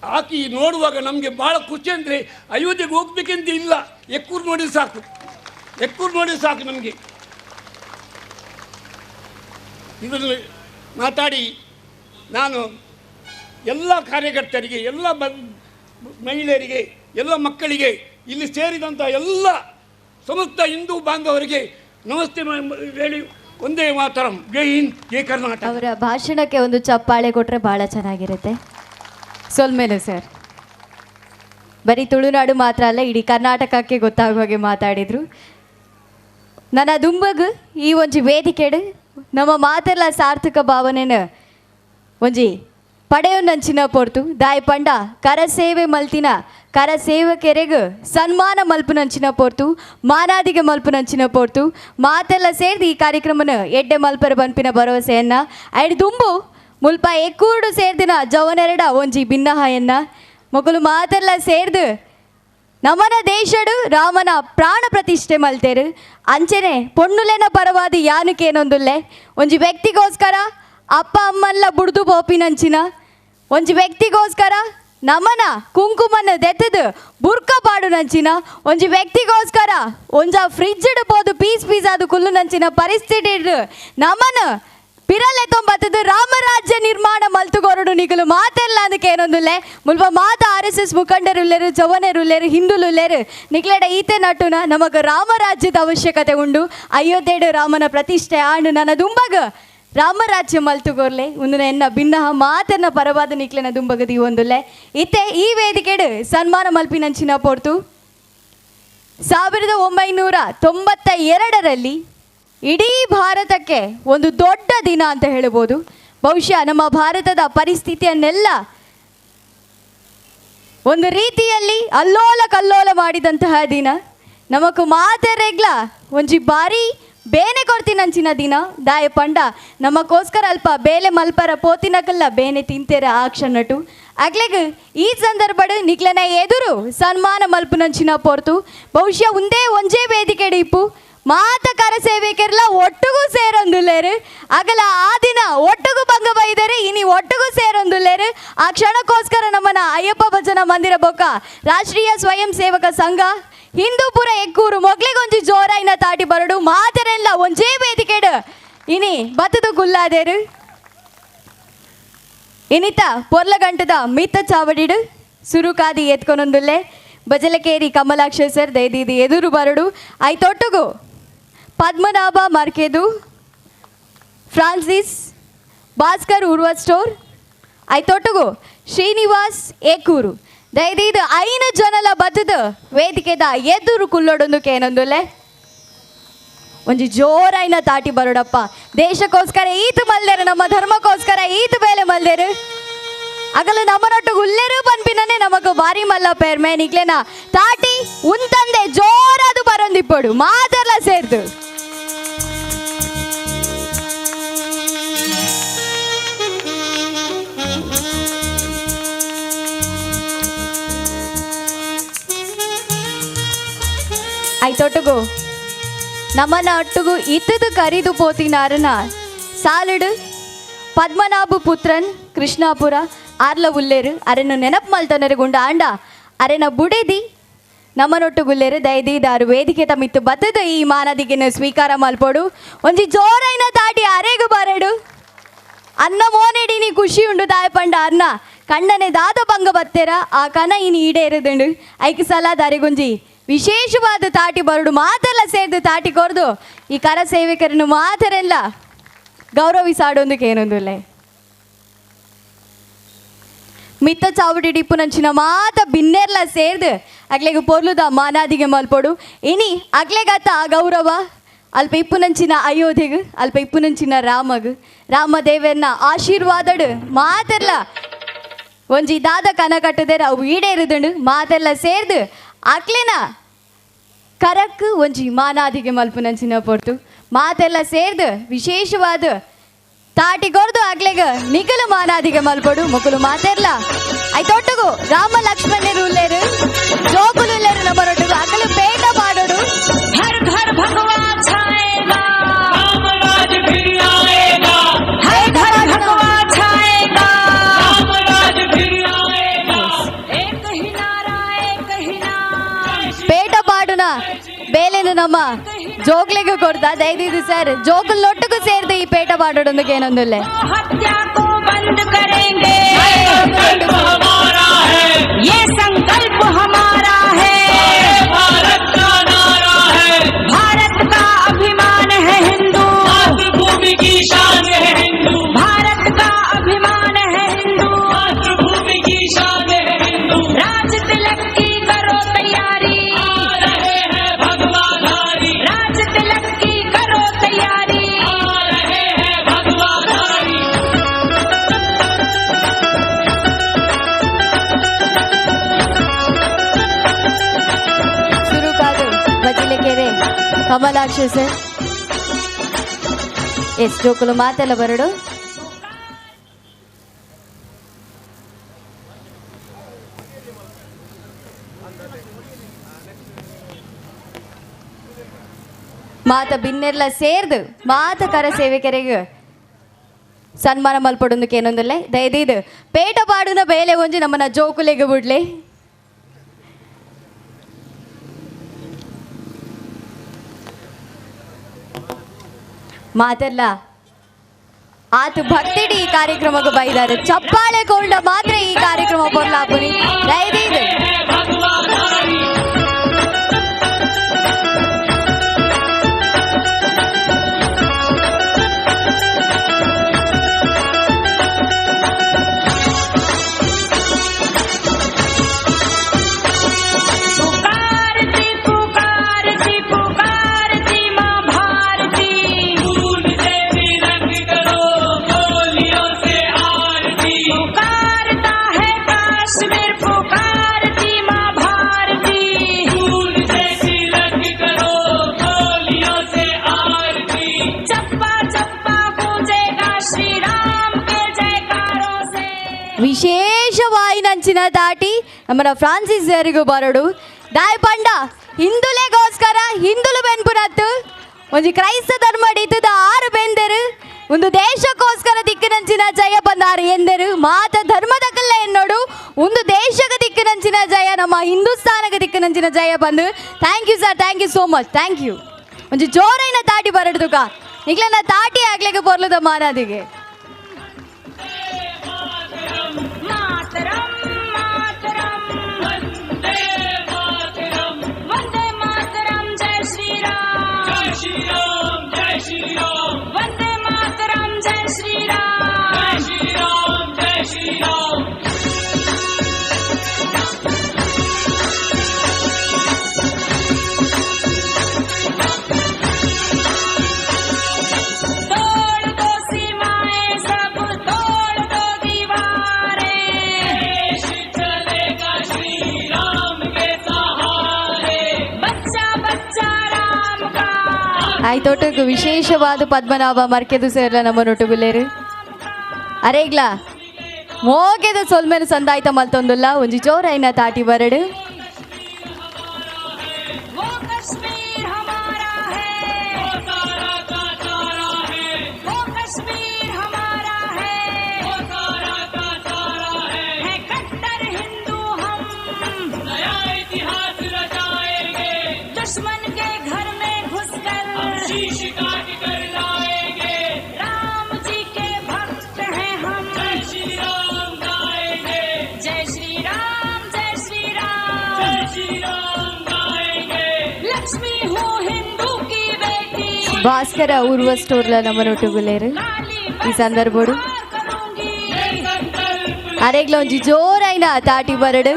ಹಾಕಿ ನೋಡುವಾಗ ನಮಗೆ ಭಾಳ ಖುಷಿ ಅಂದರೆ ಅಯೋಧ್ಯೆಗೆ ಹೋಗ್ಬೇಕೆಂತ ಇಲ್ಲ, ಎಕ್ಕೂರು ನೋಡಿದ್ರೆ ಸಾಕು. ಎಕ್ಕೂರು ನೋಡಿ ಸಾಕು ನಮಗೆ. ಇದನ್ನು ಮಾತಾಡಿ ನಾನು ಎಲ್ಲ ಕಾರ್ಯಕರ್ತರಿಗೆ, ಎಲ್ಲ ಮಹಿಳೆಯರಿಗೆ, ಎಲ್ಲ ಮಕ್ಕಳಿಗೆ, ಇಲ್ಲಿ ಸೇರಿದಂಥ ಎಲ್ಲ ಸಮಸ್ತ ಹಿಂದೂ ಬಾಂಧವರಿಗೆ ನಮಸ್ತೆ ಹೇಳಿ ಒಂದೇ ಮಾತರಂ, ಜೈ ಹಿಂದ್, ಜೈ ಕರ್ನಾಟಕ. ಅವರ ಭಾಷಣಕ್ಕೆ ಒಂದು ಚಪ್ಪಾಳೆ ಕೊಟ್ಟರೆ ಭಾಳ ಚೆನ್ನಾಗಿರುತ್ತೆ. ಸೊಲ್ಮೇಲೆ ಸರ್ ಬರೀ ತುಳುನಾಡು ಮಾತ್ರ ಅಲ್ಲ, ಇಡೀ ಕರ್ನಾಟಕಕ್ಕೆ ಗೊತ್ತಾಗುವ ಹಾಗೆ ಮಾತಾಡಿದರು. ನನ್ನ ದುಂಬಗ್ ಈ ಒಂಜಿ ವೇದಿಕೆಡು ನಮ್ಮ ಮಾತೆಲ್ಲ ಸಾರ್ಥಕ ಭಾವನೆನ ಒಂಜಿ ಪಡೆಯೊಂದಂಚಿನ ಪೊರ್ತು ದಾಯ್ ಪಂಡ ಕರ ಸೇವೆ ಮಲ್ತಿನ ಕರ ಸೇವಕೆರೆಗೆ ಸನ್ಮಾನ ಮಲ್ಪುನಂಚಿನ ಪೊರ್ತು ಮಾನಾದಿಗೆ ಮಲ್ಪುನಂಚಿನ ಪೊರ್ತು ಮಾತೆಲ್ಲ ಸೇರಿದು ಈ ಕಾರ್ಯಕ್ರಮನ ಎಡ್ಡೆ ಮಲ್ಪರ ಬನ್ಪಿನ ಭರವಸೆಯನ್ನ ಐಡ್ ದುಂಬು ಮುಲ್ಪ ಎಕ್ಕೂರ್ಡು ಸೇರ್ದಿನ ಜವನೆರಡ ಒಂಜಿ ಭಿನ್ನಹಾಯನ್ನ ಮೊಗಲು ಮಾತೆಲ್ಲ ಸೇರ್ದು ನಮ್ಮನ ದೇಶಡು ರಾಮನ ಪ್ರಾಣ ಪ್ರತಿಷ್ಠೆ ಮಲ್ತೇರು ಅಂಚೆನೆ ಪೊಣ್ಣುಲೆನ ಪರವಾದಿ ಯಾನಕ್ಕೇನೊಂದುಲ್ಲೆ ಒಂಜಿ ವ್ಯಕ್ತಿಗೋಸ್ಕರ ಅಪ್ಪ ಅಮ್ಮಲ್ಲ ಬುಡ್ದು ಬೋಪಿನಂಚಿನ ಒಂಜಿ ವ್ಯಕ್ತಿಗೋಸ್ಕರ ನಮನ ಕುಂಕುಮನ ದೆತ್ತದು ಬುರ್ಕ ಪಾಡು ನಂಚಿನ ಒಂಜಿ ವ್ಯಕ್ತಿಗೋಸ್ಕರ ಒಂಜ ಫ್ರಿಜ್ ಇಡ್ಬೋದು ಪೀಸ್ ಅದು ಕುಲ್ಲು ನಂಚಿನ ಪರಿಸ್ಥಿತಿ ನಮನ ಪಿರಲೆ ತೊಂಬತ್ತದು ರಾಮರಾಜ್ಯ ನಿರ್ಮಾಣ ಮಲ್ತುಗೊರಡು ನಿಗಲು ಮಾತೆಲ್ಲ ಅದಕ್ಕೆ ಏನೊಂದುಲ್ಲೆ ಮುಲ್ಪ ಮಾತ RSS ಮುಖಂಡರುಲ್ಲೇರು ಜವನರುಲ್ಲೇರು ಹಿಂದುಲುಲ್ಲೇರು ನಿಕ್ಲೆಡ ಈತೆ ನಟುನ ನಮಗ ರಾಮರಾಜ್ಯದ ಅವಶ್ಯಕತೆ ಉಂಡು. ಅಯೋಧ್ಯೆಡು ರಾಮನ ಪ್ರತಿಷ್ಠೆ ಆಂಡು ನನ್ನ ದುಂಬಗ ರಾಮರಾಜ್ಯ ಮಲ್ತುಗೋರ್ಲೆ ಒಂದು ಎನ್ನ ಭಿನ್ನ ಮಾತೆನ್ನ ಪರವಾದ ನಿಕ್ಲೆನ ದುಂಬಗದಿ ಒಂದುಲ್ಲೆ ಇತ್ತೆ ಈ ವೇದಿಕೆಡು ಸನ್ಮಾನ ಮಲ್ಪಿನಂಚಿನ ಪೋರ್ತು 1992ರಲ್ಲಿ ಇಡೀ ಭಾರತಕ್ಕೆ ಒಂದು ದೊಡ್ಡ ದಿನ ಅಂತ ಹೇಳ್ಬೋದು. ಬಹುಶಃ ನಮ್ಮ ಭಾರತದ ಪರಿಸ್ಥಿತಿಯನ್ನೆಲ್ಲ ಒಂದು ರೀತಿಯಲ್ಲಿ ಅಲ್ಲೋಲ ಕಲ್ಲೋಲ ಮಾಡಿದಂತಹ ದಿನ. ನಮಕು ಮಾತೆರೆಗ್ಲ ಒಂಜಿ ಬಾರಿ ಬೇನೆ ಕೊಡ್ತೀನಂಚಿನ ದಿನ ದಾಯ ಪಂಡ ನಮಗೋಸ್ಕರ ಅಲ್ಪ ಬೇಲೆ ಮಲ್ಪರ ಪೋತಿನಕಲ್ಲ ಬೇನೆ ತಿಂತೇರ ಆ ಕ್ಷಣಟು ಆಗ್ಲೆಗ್ ಈ ಸಂದರ್ಭಡು ನಿಕ್ಲೆನ ಎದುರು ಸನ್ಮಾನ ಮಲ್ಪುನಂಚಿನ ಪೋರ್ತು ಬಹುಶಃ ಒಂದೇ ಒಂಜೇ ವೇದಿಕೆ ಇಪ್ಪು ಮಾತ ಕರ ಸೇವೆಕೆರ್ಲ ಒಟ್ಟುಗೂ ಸೇರೊಂದುಲ್ಲೇರು ಆಗಲ ಆ ದಿನ ಒಟ್ಟುಗೂ ಭಂಗ ಬೈದರೆ ಇನಿ ಒಟ್ಟುಗೂ ಸೇರೊಂದುಲ್ಲೇರು. ಆ ಕ್ಷಣಕ್ಕೋಸ್ಕರ ನಮ್ಮನ ಅಯ್ಯಪ್ಪ ಭಜನ ಮಂದಿರ ಬೊಕ್ಕ ರಾಷ್ಟ್ರೀಯ ಸ್ವಯಂ ಸೇವಕ ಸಂಘ ಹಿಂದೂಪುರ ಎಕ್ಕೂರು ಮೊಗ್ಲಿಗೊಂಜಿ ಜೋರಾಯಿನ ತಾಟಿ ಬರಡು ಮಾತರೆಲ್ಲ ಒಂಜೇ ವೇದಿಕೆಡು ಇನಿ ಬತ್ತದು ಗುಲ್ಲಾದೇರು ಇನಿತ ಪೊರ್ಲಗಂಟದ ಮಿತ್ತ ಚಾವಡಿಡು ಸುರುಕಾದಿ ಎತ್ಕೊನೊಂದುಲ್ಲೆ ಬಜಲಕೇರಿ ಕಮಲಾಕ್ಷ ಸರ್ ದೈದೀದಿ ಎದುರು ಬರಡು ಐತೊಟ್ಟುಗು ಪದ್ಮನಾಭ ಮರ್ಕೆದು ಫ್ರಾನ್ಸಿಸ್ ಭಾಸ್ಕರ್ ಉರ್ವ ಸ್ಟೋರ್ ಐತೊಟ್ಟುಗು ಶ್ರೀನಿವಾಸ್ ಏಕೂರು ದಯದೀದು 5 ಜನಲ ಬತ್ತದ ವೇದಿಕೆದ ಎದುರು ಕುಲ್ಲೊಡೊಂದು ಕೇನೊಂದುಲ್ಲೆ ಒಂಜಿ ಜೋರಾಯಿನ ತಾಟಿ ಬರೋಡಪ್ಪ. ದೇಶಕ್ಕೋಸ್ಕರ ಈತು ಮಲ್ದೇರು, ನಮ್ಮ ಧರ್ಮಕ್ಕೋಸ್ಕರ ಈತು ಬೇಲೆ ಮಲ್ದೇರು ಆಗಲು ನಮ್ಮನೊಟ್ಟು ಉಲ್ಲೇರು ಪನ್ಪಿನೇ ನಮಗೂ ಬಾರಿ ಮಲ್ಲ ಪೇರ್ಮೆ ನಿಕ್ಲೆನ ತಾಟಿ ಉಂತಂದೆ ಜೋರಾದು ಬರೊಂದಿಪ್ಪಡು ಮಾತೆಲ್ಲ ಸೇರ್ದು ಐತೊಟ್ಟುಗು ನಮ್ಮನ ಒಟ್ಟುಗು ಇತ್ತದು ಕರಿದು ಪೋತಿನಾರನ ಸಾಲುಡು ಪದ್ಮನಾಭ ಪುತ್ರನ್ ಕೃಷ್ಣಾಪುರ ಆರ್ಲ ಉಲ್ಲೇರು ಅರೆನು ನೆನಪು ಮಲ್ತನರುಗುಂಡ ಆಂಡ ಅರೆನ ಬುಡೆದಿ ನಮ್ಮನೊಟ್ಟುಗುಲ್ಲೇರು ದಯದೀದಾರು ವೇದಿಕೆ ತಮ್ಮಿತ್ತು ಬತ್ತದ ಈ ಮಾನದಿಗೆನ ಸ್ವೀಕಾರ ಮಲ್ಪೋಡು ಒಂಜಿ ಜೋರೈನ ತಾಟಿ ಅರೆಗು ಬರಡು ಅನ್ನ ಮೋನೆಡಿನಿ ಖುಷಿ ಉಂಡು ದಾಯಪಂಡ ಅನ್ನ ಕಣ್ಣನೆ ದಾದ ಭಂಗ ಬತ್ತೇರ ಆ ಕನ ಇನಿ ಈಡೇರದುಂಡು ಐಕೆ ಸಲ ದಾರಿಗೊಂಜಿ ವಿಶೇಷವಾದ ತಾಟಿ ಬರಡು ಮಾತೆಲ್ಲ ಸೇರಿದು ತಾಟಿ ಕೊರ್ದು ಈ ಕರ ಸೇವಕರನ್ನು ಮಾತರೆಲ್ಲ ಗೌರವಿಸಾಡೊಂದಕ್ಕೆ ಏನೊಂದುಲ್ಲೆ ಮಿತ್ತ ಚಾವಡಿ ಡಿಪ್ಪು ನಂಚಿನ ಮಾತ ಬಿನ್ನೆರ್ಲ ಸೇರ್ದು ಅಗ್ಲೆಗೆ ಪೊರ್ಲುದ ಮಾನಾದಿಗೆ ಮಲ್ಪೋಡು ಇನಿ ಅಗ್ಲೆಗತ್ತ ಆ ಗೌರವ ಅಲ್ಪ ಇಪ್ಪು ನಂಚಿನ ಅಯೋಧ್ಯೆಗೆ ಅಲ್ಪ ಇಪ್ಪು ನಂಚಿನ ರಾಮಗ್ ರಾಮದೇವನ ಆಶೀರ್ವಾದಡು ಮಾತೆಲ್ಲ ಒಂಜಿ ದಾದ ಕನ ಕಟ್ಟದೇರ ಅವು ಈಡೇರುದುಂಡು ಮಾತೆಲ್ಲ ಸೇರ್ದು ಅಕ್ಲೆನ ಕರಕ್ ಒಂಜಿ ಮಾನಾದಿಗೆ ಮಲ್ಪುನಂಚಿನ ಪೊರ್ತು ಮಾತೆಲ್ಲ ಸೇರ್ದು ವಿಶೇಷವಾದ ತಾಟಿ ಕೊರ್ದು ಆಗ್ಲೆಗ ನಿಗಲು ಮಾನಾದಿಗೆ ಮಲ್ಪಡು ಮುಕುಲು ಮಾತೆರ್ಲ ಐತೊಟ್ಟುಗು ರಾಮ ಲಕ್ಷ್ಮಣರು ಉಲ್ಲೇರು ಜೋಕುಲು ಉಲ್ಲೇರು ನಮ್ಮರೊಟ್ಟುಗು ಅಕಲು ಪೇಟ ಮಾಡೋಡು हर घर भगवान छाएगा रामराज फिर आएगा हर घर भगवान छाएगा रामराज फिर आएगा एक ही नारा ಪೇಟ ಪಾಡುನ ಬೇಲೆನು ನಮ್ಮ ಜೋಕ್ಲೆಗೆ ಕೊಡ್ತಾ ದಯದಿದ್ದು ಸರ್ ಜೋಕುಲೊಟ್ಟಿಗೂ ಸೇರಿದ ಈ ಪೇಟ ಪಾಡೋದೊಂದಕ್ಕೆ ಏನೊಂದಿಲ್ಲ हत्या को बंद करेंगे ये संकल्प हमारा है भारत का नारा है भारत का अभिमान है हिंदू मातृभूमि की शान है हिंदू भारत का अभिमान है हिंदू मातृभूमि की शान है हिंदू राज तिलक की करो तैयारी आ रहे हैं भगवाधारी राज तिलक की करो तैयारी आ रहे हैं भगवाधारी ಶುರು ಕಾದು ಬಜಿಲೆಕೆರೆ ಕಮಲಾಕ್ಷ ಸರ್ ಎಸ್ ಜೋಕುಲು ಮಾತೆಲ್ಲ ಬರಡು ಮಾತ ಬಿನ್ನೆರ್ಲ ಸೇರ್ದು ಮಾತ ಕರ ಸೇವೆಕೆರೆಗೆ ಸನ್ಮಾನ ಮಲ್ಪಡೊಂದಕ್ಕೆ ಏನೊಂದಲ್ಲೇ ದಯದಿದು ಪೇಟ ಪಾಡುನ ಬೇಲೆ ಒಂಜಿ ನಮ್ಮನ್ನ ಜೋಕುಲೆಗೆ ಬಿಡ್ಲಿ ಮಾತೆಲ್ಲ ಆತು ಭಕ್ತಿಡಿ ಈ ಕಾರ್ಯಕ್ರಮಕ್ಕೆ ಬೈದಾರೆ ಚಪ್ಪಾಳೆ ಕೊಂಡ ಮಾತ್ರ ಈ ಕಾರ್ಯಕ್ರಮ ಬರ್ಲಾಪುನಿ ದಯದಿದು ವಿಶೇಷವಾಯಿನಂಚಿನ ದಾಟಿ ನಮ್ಮ ಫ್ರಾನ್ಸಿಸ್ ಸರಿಗೂ ಬರಡು ದಾಯ್ ಪಂಡ ಹಿಂದುಲೆಗೋಸ್ಕರ ಹಿಂದುಲು ಬೆನ್ಪುನತ್ತು ಒಂದು ಕ್ರೈಸ್ತ ಧರ್ಮ ಡಿತದ ಆರು ಬೆಂದರು ಒಂದು ದೇಶಕ್ಕೋಸ್ಕರ ದಿಕ್ಕಿನಂಚಿನ ಜಯ ಬಂದಾರು ಎಂದರು ಮಾತ ಧರ್ಮದ ಕಲ್ಲ ಎನ್ನೋಡು ಒಂದು ದೇಶದ ದಿಕ್ಕಿನಂಚಿನ ಜಯ ನಮ್ಮ ಹಿಂದೂಸ್ತಾನದ ದಿಕ್ಕಿನಂಚಿನ ಜಯ ಬಂದು thank you sir thank you so much thank you ಒಂದು ಜೋರೈನ ತಾಟಿ ಬರಡ್ದುಕ ಈಗಲ ತಾಟಿ ಆಗ್ಲಿಕ್ಕೆ ಬರ್ಲದ ಮಾನಾದಿಗೆ ಆಯ್ತೋಟಕ್ಕೆ ವಿಶೇಷವಾದ ಪದ್ಮನಾಭ ಮರ್ಕೆದು ಸೇರ್ಲ ನಮ್ಮ ನೊಟುಗುಲೇರು ಅರೇಗ್ಲಾ ಮೋಗೆದ ಸೊಲ್ಮೇನು ಸಂದಾಯ್ತ ಮಲ್ತೊಂದುಲ್ಲ ಒಂಜಿ ಜೋರೈನ ತಾಟಿ ಬರಡು ಭಾಸ್ಕರ ಊರ್ವ ಸ್ಟೋರ್ಲ ನಮ್ಮ ನೊಟುಗುಲೇರು ಈ ಸಂದರ್ಭಡು ಅರೆಗ್ಲ ಒಂಜಿ ಜೋರೈನ ತಾಟಿ ಬರಡು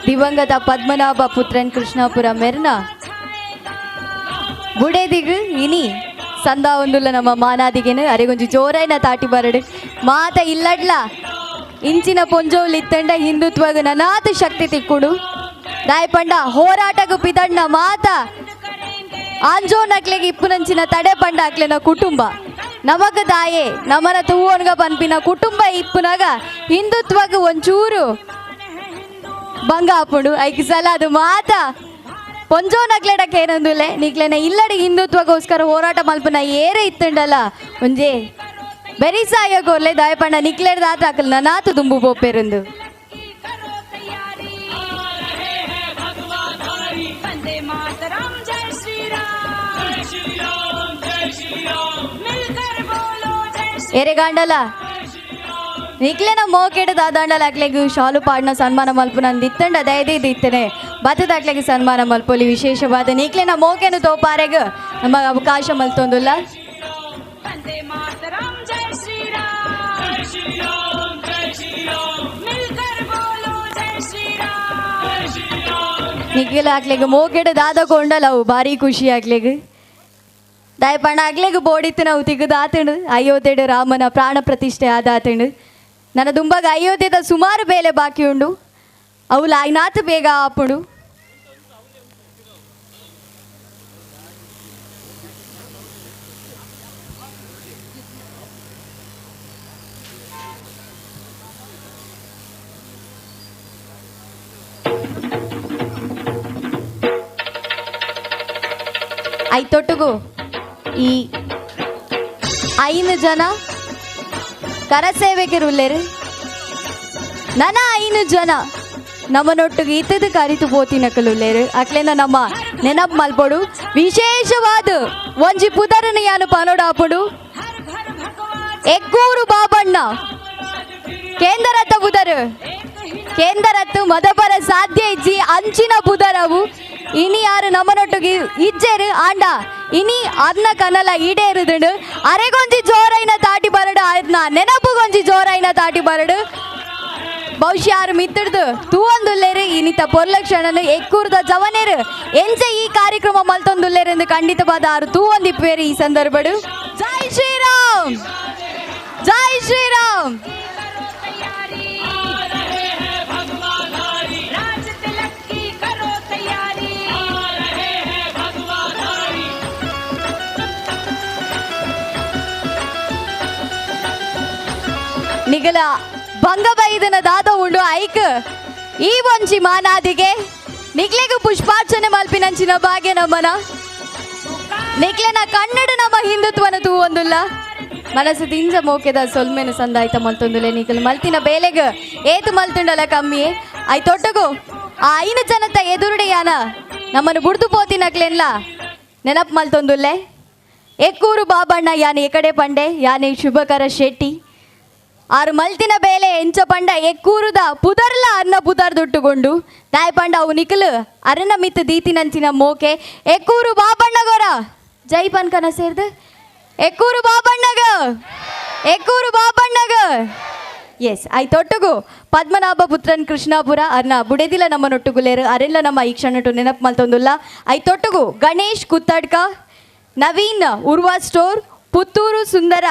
ದಿವಂಗತ ಪದ್ಮನಾಭ ಪುತ್ರನ್ ಕೃಷ್ಣಾಪುರ ಮೆರ್ನ ಬುಡೇದಿಗು ಇನಿ ಸಂದಾ ಒಂದುಲ್ಲ ನಮ್ಮ ಮಾನಾದಿಗೆನು ಅರೆಗೊಂಜಿ ಜೋರೈನ ತಾಟಿ ಬರಡು ಮಾತ ಇಲ್ಲಡ್ಲ ಇಂಚಿನ ಪೊಂಜೋಲ್ ಇತ್ತಂಡ ಹಿಂದುತ್ವಗ ನನಾತ ಶಕ್ತಿ ತಿಕ್ಕುಡು ದಾಯಪಂಡ ಹೋರಾಟಗು ಪಿದಣ್ಣ ಮಾತ ಆಂಜೋ ನಕ್ಲೆಗೆ ಇಪ್ಪುನಂಚಿನ ತಡೆ ಪಂಡ ಅಕ್ಲೆನ ಕುಟುಂಬ ನಮಗ ದಾಯೆ ನಮನ ತೂವನ್ಗ ಪನ್ಪಿನ ಕುಟುಂಬ ಇಪ್ಪುನಾಗ ಹಿಂದುತ್ವಗ ಒಂಚೂರು ಭಂಗ ಹಾಪುಂಡು ಐಕಿ ಸಲ ಅದು ಮಾತ ಪೊಂಜೋ ನಕ್ಲೆಡಕ್ಕೆ ಏನಂದುಲೆ ನಿಕ್ಲೆನ ಇಲ್ಲಡಿ ಹಿಂದುತ್ವಗೋಸ್ಕರ ಹೋರಾಟ ಮಲ್ಪನ ಏರೇ ಇತ್ತುಂಡಲ್ಲ ಒಂಜೆ ಬೆರಿಸಾಯೋರ್ಲೆ ದಾಯಪಂಡ ನಿಕ್ಲೆಡ್ ದಾತ ಹಾಕಲ್ ನಾತು ದುಂಬು ಬೋಪೆರಂದು वंदे मातरम जय श्री राम मिलकर बोलो जय श्री ಎರೆಗಾಂಡಲ ನಿಕ್ಲೆನ ಮೋಕೆಡ್ ದಾದಾಂಡಲ ಅಕ್ಲೆಗ್ ಶಾಲು ಪಾಡ್ನ ಸನ್ಮಾನ ಮಲ್ಪು ನಾನು ದಿತ್ತಂಡ ದಯದೇ ದಿತ್ತನೆ ಬತ್ತದಾಕ್ಲೆಗೆ ಸನ್ಮಾನ ಮಲ್ಪೊಲಿ ವಿಶೇಷವಾದ ನಿಕ್ಲೆನ ಮೋಕೆನು ತೋಪಾರೆಗ ನಮ್ಮ ಅವಕಾಶ ಮಲ್ತೊಂದುಲ್ಲ वंदे मातरम जय श्री राम मिलकर बोलो जय श्री राम ನಿಕ್ಲೆಲ ಅಕ್ಲೆಗ್ ಮೋಕೆಡ್ ದಾದಕೊಂಡಲ್ಲ ಅವು ಭಾರಿ ಖುಷಿ ಆಗ್ಲೆಗ್ ದಾಯಪಣ್ಣ ಆಗ್ಲೆಗ್ ಬೋಡಿತ್ತು ನಾವು ತಿಗದು ಆತಂಡು ಅಯೋಧ್ಯೆಡು ರಾಮನ ಪ್ರಾಣ ಪ್ರತಿಷ್ಠೆ ಆದಾತಂಡು ನನ್ನ ದುಂಬಾಗ ಅಯೋಧ್ಯೆದ ಸುಮಾರು ಬೇಲೆ ಬಾಕಿ ಉಂಡು ಅವು ಲಾಯ್ನಾಥ ಬೇಗ ಆಪುಡು ಐತೊಟ್ಟುಗು ಈ 5 ಜನ ಕರಸೇವೆಗೆರುಲ್ಲೇರು ನನ 5 ಜನ ನಮ್ಮನೊಟ್ಟಿಗೆ ಇತ್ತದ ಕರಿತು ಬೋತಿನಕಲುಲ್ಲೇರು ಅಕ್ಲೇನ ನಮ್ಮ ನೆನಪು ಮಲ್ಪೊಡು ವಿಶೇಷವಾದ ಒಂಜಿ ಪುದರನ ಯಾನು ಪನೋಡ ಹಾಪುಡು ಎಕ್ಕೂರು ಬಾಬಣ್ಣ ಕೇಂದ್ರತ್ತ ಬುಧರು ಕೇಂದ್ರತ್ತು ಮದಪರ ಸಾಧ್ಯ ಇಜ್ಜಿ ಅಂಚಿನ ಬುಧರವು ಇನಿ ಯಾರು ನಮ್ಮನೊಟ್ಟಿಗೆ ಇಜ್ಜೆರು ಆಂಡ ಇನಿ ಅರ್ನ ಕನಲ ಈಡೇರುದುಂಡು ಅರೆಗೊಂಜಿ ಜೋರೈನ ತಾಟಿ ಬರಡು ಅರ್ನ ನೆನಪುಗೊಂಜಿ ಜೋರೈನ ತಾಟಿ ಬರಡು ಬಹುಶಃ ಯಾರು ಮಿತ್ತಿಡ್ದು ತೂವೊಂದುಲ್ಲೇರು ಇನಿತ ಪೊರ್ಲಕ್ಷಣನು ಎಕ್ಕೂರ್ದ ಜವನೇರು ಎಂಜೆ ಈ ಕಾರ್ಯಕ್ರಮ ಮಲ್ತೊಂದುಲ್ಲೇರು ಎಂದು ಖಂಡಿತವಾದ ಆರು ತೂವೊಂದಿಪ್ಪೇರು ಈ ಸಂದರ್ಭಡು ಜೈ ಶ್ರೀರಾಮ್ ಜೈ ಶ್ರೀರಾಮ್ राज तिलक की करो तैयारी ನಿಗಲ ಭಂಗಬೈದನ ದಾದ ಉಂಡು ಐಕ್ ಈ ಒಂಜಿ ಮಾನಾದಿಗೆ ನಿಗ್ಲೆಗೂ ಪುಷ್ಪಾರ್ಚನೆ ಮಲ್ಪಿನಂಚಿನ ಭಾಗ್ಯ ನಮ್ಮನ ನಿಕ್ಲೆನ ಕನ್ನಡ ನಮ್ಮ ಹಿಂದುತ್ವನ ತೂವೊಂದುಲ್ಲ ಮನಸ್ಸು ತಿಂಜ ಮೋಕೆದ ಸೊಲ್ಮೆನು ಸಂದಾಯ್ತ ಮಲ್ತೊಂದುಲೆ ನಿಗಲು ಮಲ್ತಿನ ಬೇಲೆಗ ಏತು ಮಲ್ತುಂಡಲ ಕಮ್ಮಿ ಐ ತೊಟ್ಟಗು ಆ 5 ಜನತ ಎದುರುಡೆಯಾನ ನಮ್ಮನ್ನು ಬುಡ್ದು ಪೋತಿನಕ್ಲೆನ್ಲ ನೆನಪು ಮಲ್ತೊಂದುಲ್ಲೆ ಎಕ್ಕೂರು ಬಾಬಣ್ಣ ಯಾನೆ ಎಕಡೆ ಪಂಡೆ ಯಾನೆ ಶುಭಕರ ಶೆಟ್ಟಿ ಆರು ಮಲ್ತಿನ ಬೇಲೆ ಎಂಚ ಪಂಡ ಎಕ್ಕೂರುದ ಪುದರ್ಲ ಅನ್ನ ಪುದರ್ ದುಟ್ಟುಗೊಂಡು ತಾಯ ಪಂಡ ಅವು ನಿಕಲು ಅರನ ಮಿತ್ ದೀತಿನಂಚಿನ ಮೋಕೆ ಎಕ್ಕೂರು ಬಾಬಣ್ಣಗೋರ ಜೈ ಪನ್ಕನ ಸೇರ್ದು ಎಕ್ಕೂರು ಬಾಬಣ್ಣಗ ಎಕ್ಕೂರು ಬಾಬಣ್ಣಗ ಎಸ್ ಐ ತೊಟ್ಟುಗು ಪದ್ಮನಾಭ ಪುತ್ರನ್ ಕೃಷ್ಣಾಪುರ ಅರ್ನ ಬುಡೆದಿಲ ನಮ್ಮನೊಟ್ಟುಗುಲೇರು ಅರೆಲ್ಲ ನಮ್ಮ ಈ ಕ್ಷಣಟು ನೆನಪು ಮಲ್ತೊಂದುಲ್ಲ ಐ ತೊಟ್ಟುಗು ಗಣೇಶ್ ಕುತ್ತಡ್ಕ ನವೀನ್ ಉರ್ವಾ ಸ್ಟೋರ್ ಪುತ್ತೂರು ಸುಂದರ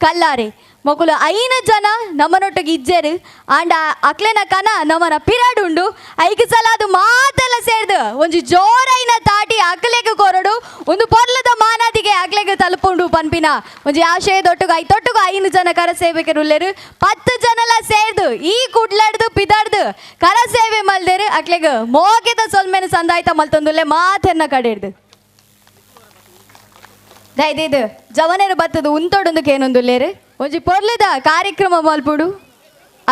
ಕಲ್ಲಾರೆ ಮೊಕುಲು 5 ಜನ ನಮ್ಮನೊಟ್ಟಿಗೆ ಇಜ್ಜೇರು ಆಂಡ ಅಕ್ಲೆನ ಕನ ನಮ್ಮನ ಪಿರಾಡ್ ಉಂಡು ಐದು ಸಲ ಅದು ಮಾತೆಲ್ಲ ಸೇರ್ದು ಒಂಜಿ ಜೋರೈನ ತಾಟಿ ಅಕ್ಲೆಗೆ ಕೊರಡು ಒಂದು ಪೊರ್ಲದ ಮಾನಾದಿಗೆ ಅಕ್ಲೆಗೆ ತಲುಪುಂಡು ಪನ್ಪಿನ ಒಂಜಿ ಆಶಯದೊಟ್ಟುಗು ಐ ತೊಟ್ಟುಗು 5 ಜನ ಕರಸೇವೆಕರುಲ್ಲೇರು 10 ಜನಲ ಸೇರ್ದು ಈ ಕುಡ್ಲಾಡ್ದು ಪಿದಾಡ್ದು ಕರಸೇವೆ ಮಲ್ದೇರು ಅಕ್ಲೆಗೆ ಮೋಗೆದ ಸೊಲ್ಮೆನ ಸಂದಾಯ್ತ ಮಲ್ತೊಂದುಲ್ಲೆ ಮಾತೆನ್ನ ಕಡೆಡ್ದು ದಯದಿದು ಜವನೇರು ಬತ್ತದು ಉಂತೊಡೊಂದು ಕೇನೊಂದುಲ್ಲೇರು ಒಂಜಿ ಪೊರ್ಲದ ಕಾರ್ಯಕ್ರಮ ಮಲ್ಪುಡು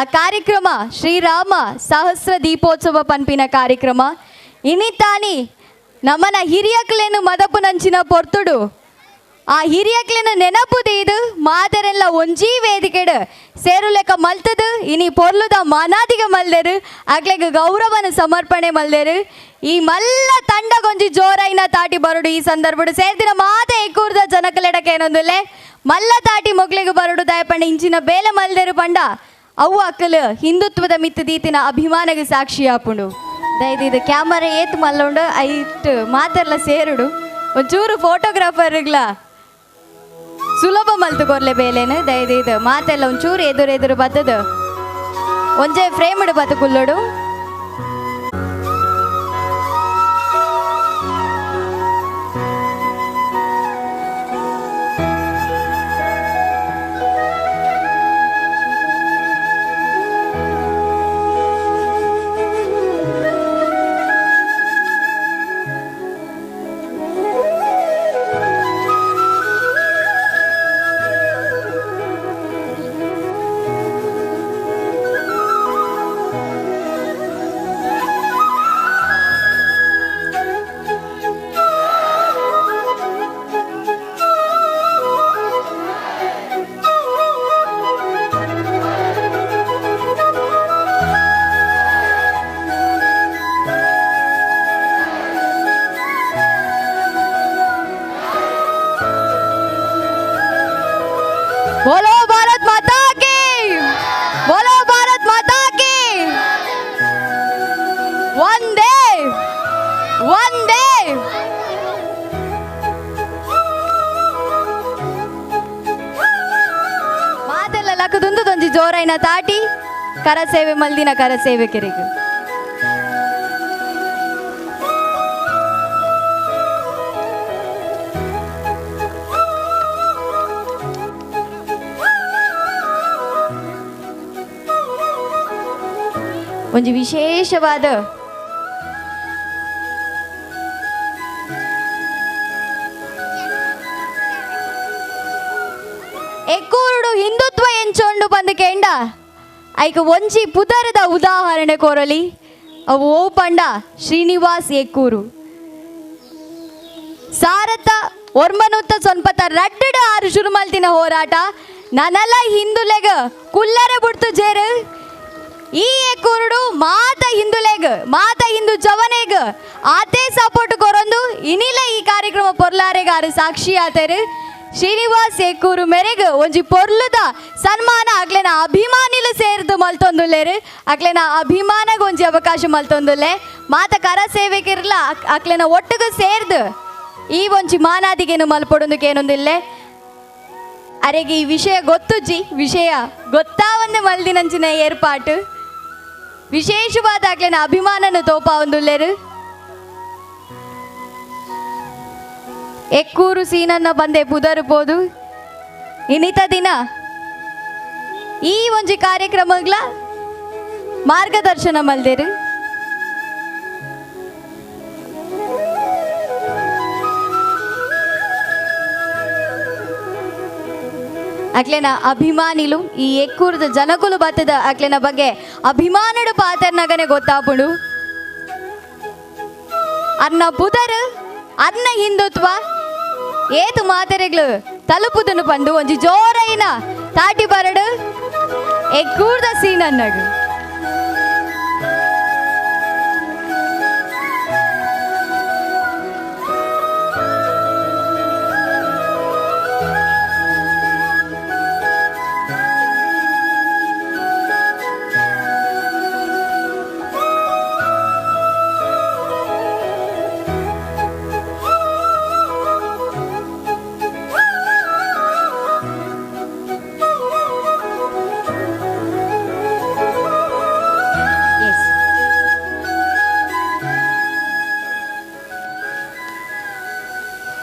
ಆ ಕಾರ್ಯಕ್ರಮ ಶ್ರೀರಾಮ ಸಹಸ್ರ ದೀಪೋತ್ಸವ ಪನ್ಪಿನ ಕಾರ್ಯಕ್ರಮ ಇನಿತಾನಿ ನಮ್ಮನ ಹಿರಿಯಕ್ಲೇನು ಮದಪು ನಂಚಿನ ಪೊರ್ತುಡು ಆ ಹಿರಿಯಕ್ಲೇನು ನೆನಪು ದೀದು ಮಾದರೆಲ್ಲ ಒಂಜೀ ವೇದಿಕೆಡು ಸೇರು ಲೆಕ್ಕ ಮಲ್ತದು ಇನಿ ಪೊರ್ಲುದ ಮಾನಾದಿಗೆ ಮಲ್ದೇರು ಆಗ್ಲೆಗ ಗೌರವನ ಸಮರ್ಪಣೆ ಮಲ್ದೇರು ಈ ಮಲ್ಲ ತಂಡಗೊಂಜಿ ಜೋರೈನ ತಾಟಿ ಬರುಡು ಈ ಸಂದರ್ಭಡು ಸೇರ್ದಿನ ಮಾತೆ ಎಕ್ಕೂರ್ದ ಜನಕಲೆಡಕ್ಕೆ ಏನೊಂದುಲ್ಲೆ ಮಲ್ಲ ತಾಟಿ ಮೊಗ್ಲಿಗೆ ಬರುಡು ದಯಪಂಡ ಇಂಚಿನ ಬೇಲೆ ಮಲ್ದೇರು ಪಂಡ ಅವು ಅಕ್ಕಲು ಹಿಂದುತ್ವದ ಮಿತ್ತು ದೀತಿನ ಅಭಿಮಾನಗೆ ಸಾಕ್ಷಿ ಆಪುಂಡು ದಯದಿದು ಕ್ಯಾಮರಾ ಏತ್ ಮಲ್ಲುಂಡು ಐಟ್ ಮಾತೆಲ್ಲ ಸೇರುಡು ಒಂಚೂರು ಫೋಟೋಗ್ರಾಫರ್ಗ್ಲ ಸುಲಭ ಮಲ್ತು ಕೊರ್ಲೆ ಬೇಲೆನು ದಯದಿದು ಮಾತೆಲ್ಲ ಒಂಚೂರು ಎದುರು ಬತ್ತದು ಒಂಜೆ ಫ್ರೇಮ್ಡ್ ಬತ್ತು ಕುಲ್ಲೋಡು ಅಕ್ಲೆನ ತಾಟಿ ಕರಸೇವೆ ಮಲ್ದಿನ ಕರಸೇವಕರಿಗೆ ಒಂದು ವಿಶೇಷವಾದ ಎಕ್ಕೂರುಡು ಹಿಂದುತ್ವ ಎಂಚೊಂಡು ಬಂದು ಕೇಂಡ ಐಕ ಒಂಜಿ ಪುದರದ ಉದಾಹರಣೆ ಕೋರಲಿ ಅವು ಓ ಪಂಡ ಶ್ರೀನಿವಾಸ್ ಎಕ್ಕೂರು ಸಾರತ ಒರ್ಮನುತ್ತ ಸೊನ್ಪತ ರಡ್ಡಡ ಆರು ಶುರು ಮಲ್ತಿನ ಹೋರಾಟ ನನೆಲ್ಲ ಹಿಂದುಲೆಗ ಕುಲ್ಲರೆ ಬಿಡ್ತು ಜೇರು ಈ ಎಕ್ಕೂರುಡು ಮಾತ ಹಿಂದುಲೆಗ್ ಮಾತ ಹಿಂದೂ ಜವನೆಗ್ ಆತೆ ಸಪೋರ್ಟ್ ಕೊರೊಂದು ಇನಿಲೆ ಈ ಕಾರ್ಯಕ್ರಮ ಪೊರ್ಲಾರೆಗಾರು ಸಾಕ್ಷಿ ಆತರು ಶ್ರೀನಿವಾಸ್ ಎಕ್ಕೂರು ಮೇರೆಗೆ ಒಂಜಿ ಪೊರ್ಲುದ ಸನ್ಮಾನ ಅಕ್ಲೆನ ಅಭಿಮಾನಿಲು ಸೇರ್ದು ಮಲ್ತೊಂದುಲ್ಲೇರು ಅಕ್ಲೆನ ಅಭಿಮಾನಗ ಒಂಜಿ ಅವಕಾಶ ಮಲ್ತೊಂದುಲ್ಲೆ ಮಾತ ಕರ ಸೇವೆಗಿರ್ಲ ಅಕ್ಲೆನ ಒಟ್ಟಿಗೆ ಸೇರ್ದು ಈ ಒಂಜಿ ಮಾನಾದಿಗೇನು ಮಲ್ಪೊಡೊಂದಕ್ಕೆ ಏನೊಂದಿಲ್ಲೆ ಅರೆಗೆ ಈ ವಿಷಯ ಗೊತ್ತುಜ್ಜಿ ವಿಷಯ ಗೊತ್ತಾವಂದೆ ಮಲ್ದಿನಂಚಿನ ಏರ್ಪಾಟು ವಿಶೇಷವಾದ ಅಕ್ಲೆನ ಅಭಿಮಾನನ ತೋಪ ಒಂದುಲ್ಲೇರು ಎಕ್ಕೂರು ಸೀನನ್ನ ಬಂದೆ ಪುದರು ಪೋದು ಇನ್ನಿತ ದಿನ ಈ ಒಂಜಿ ಕಾರ್ಯಕ್ರಮಗಳ ಮಾರ್ಗದರ್ಶನ ಮಲ್ದೇರು ಅಕ್ಲೆನ ಅಭಿಮಾನಿಲು ಈ ಎಕ್ಕೂರದ ಜನಕುಲು ಬತ್ತದ ಅಕ್ಲೆನ ಬಗ್ಗೆ ಅಭಿಮಾನಡು ಪಾತರ್ನಗನೆ ಗೊತ್ತಾಪುಡು ಅನ್ನ ಪುದರು ಅನ್ನ ಹಿಂದುತ್ವ ಏತು ಮಾತೆರೆಗ್ಲು ತಲುಪುದನು ಪಂಡು ಒಂಜಿ ಜೋರೈನ ತಾಟಿ ಬರಡು ಎಕ್ಕೂರ್ದ ಸೀನನ್ನಡು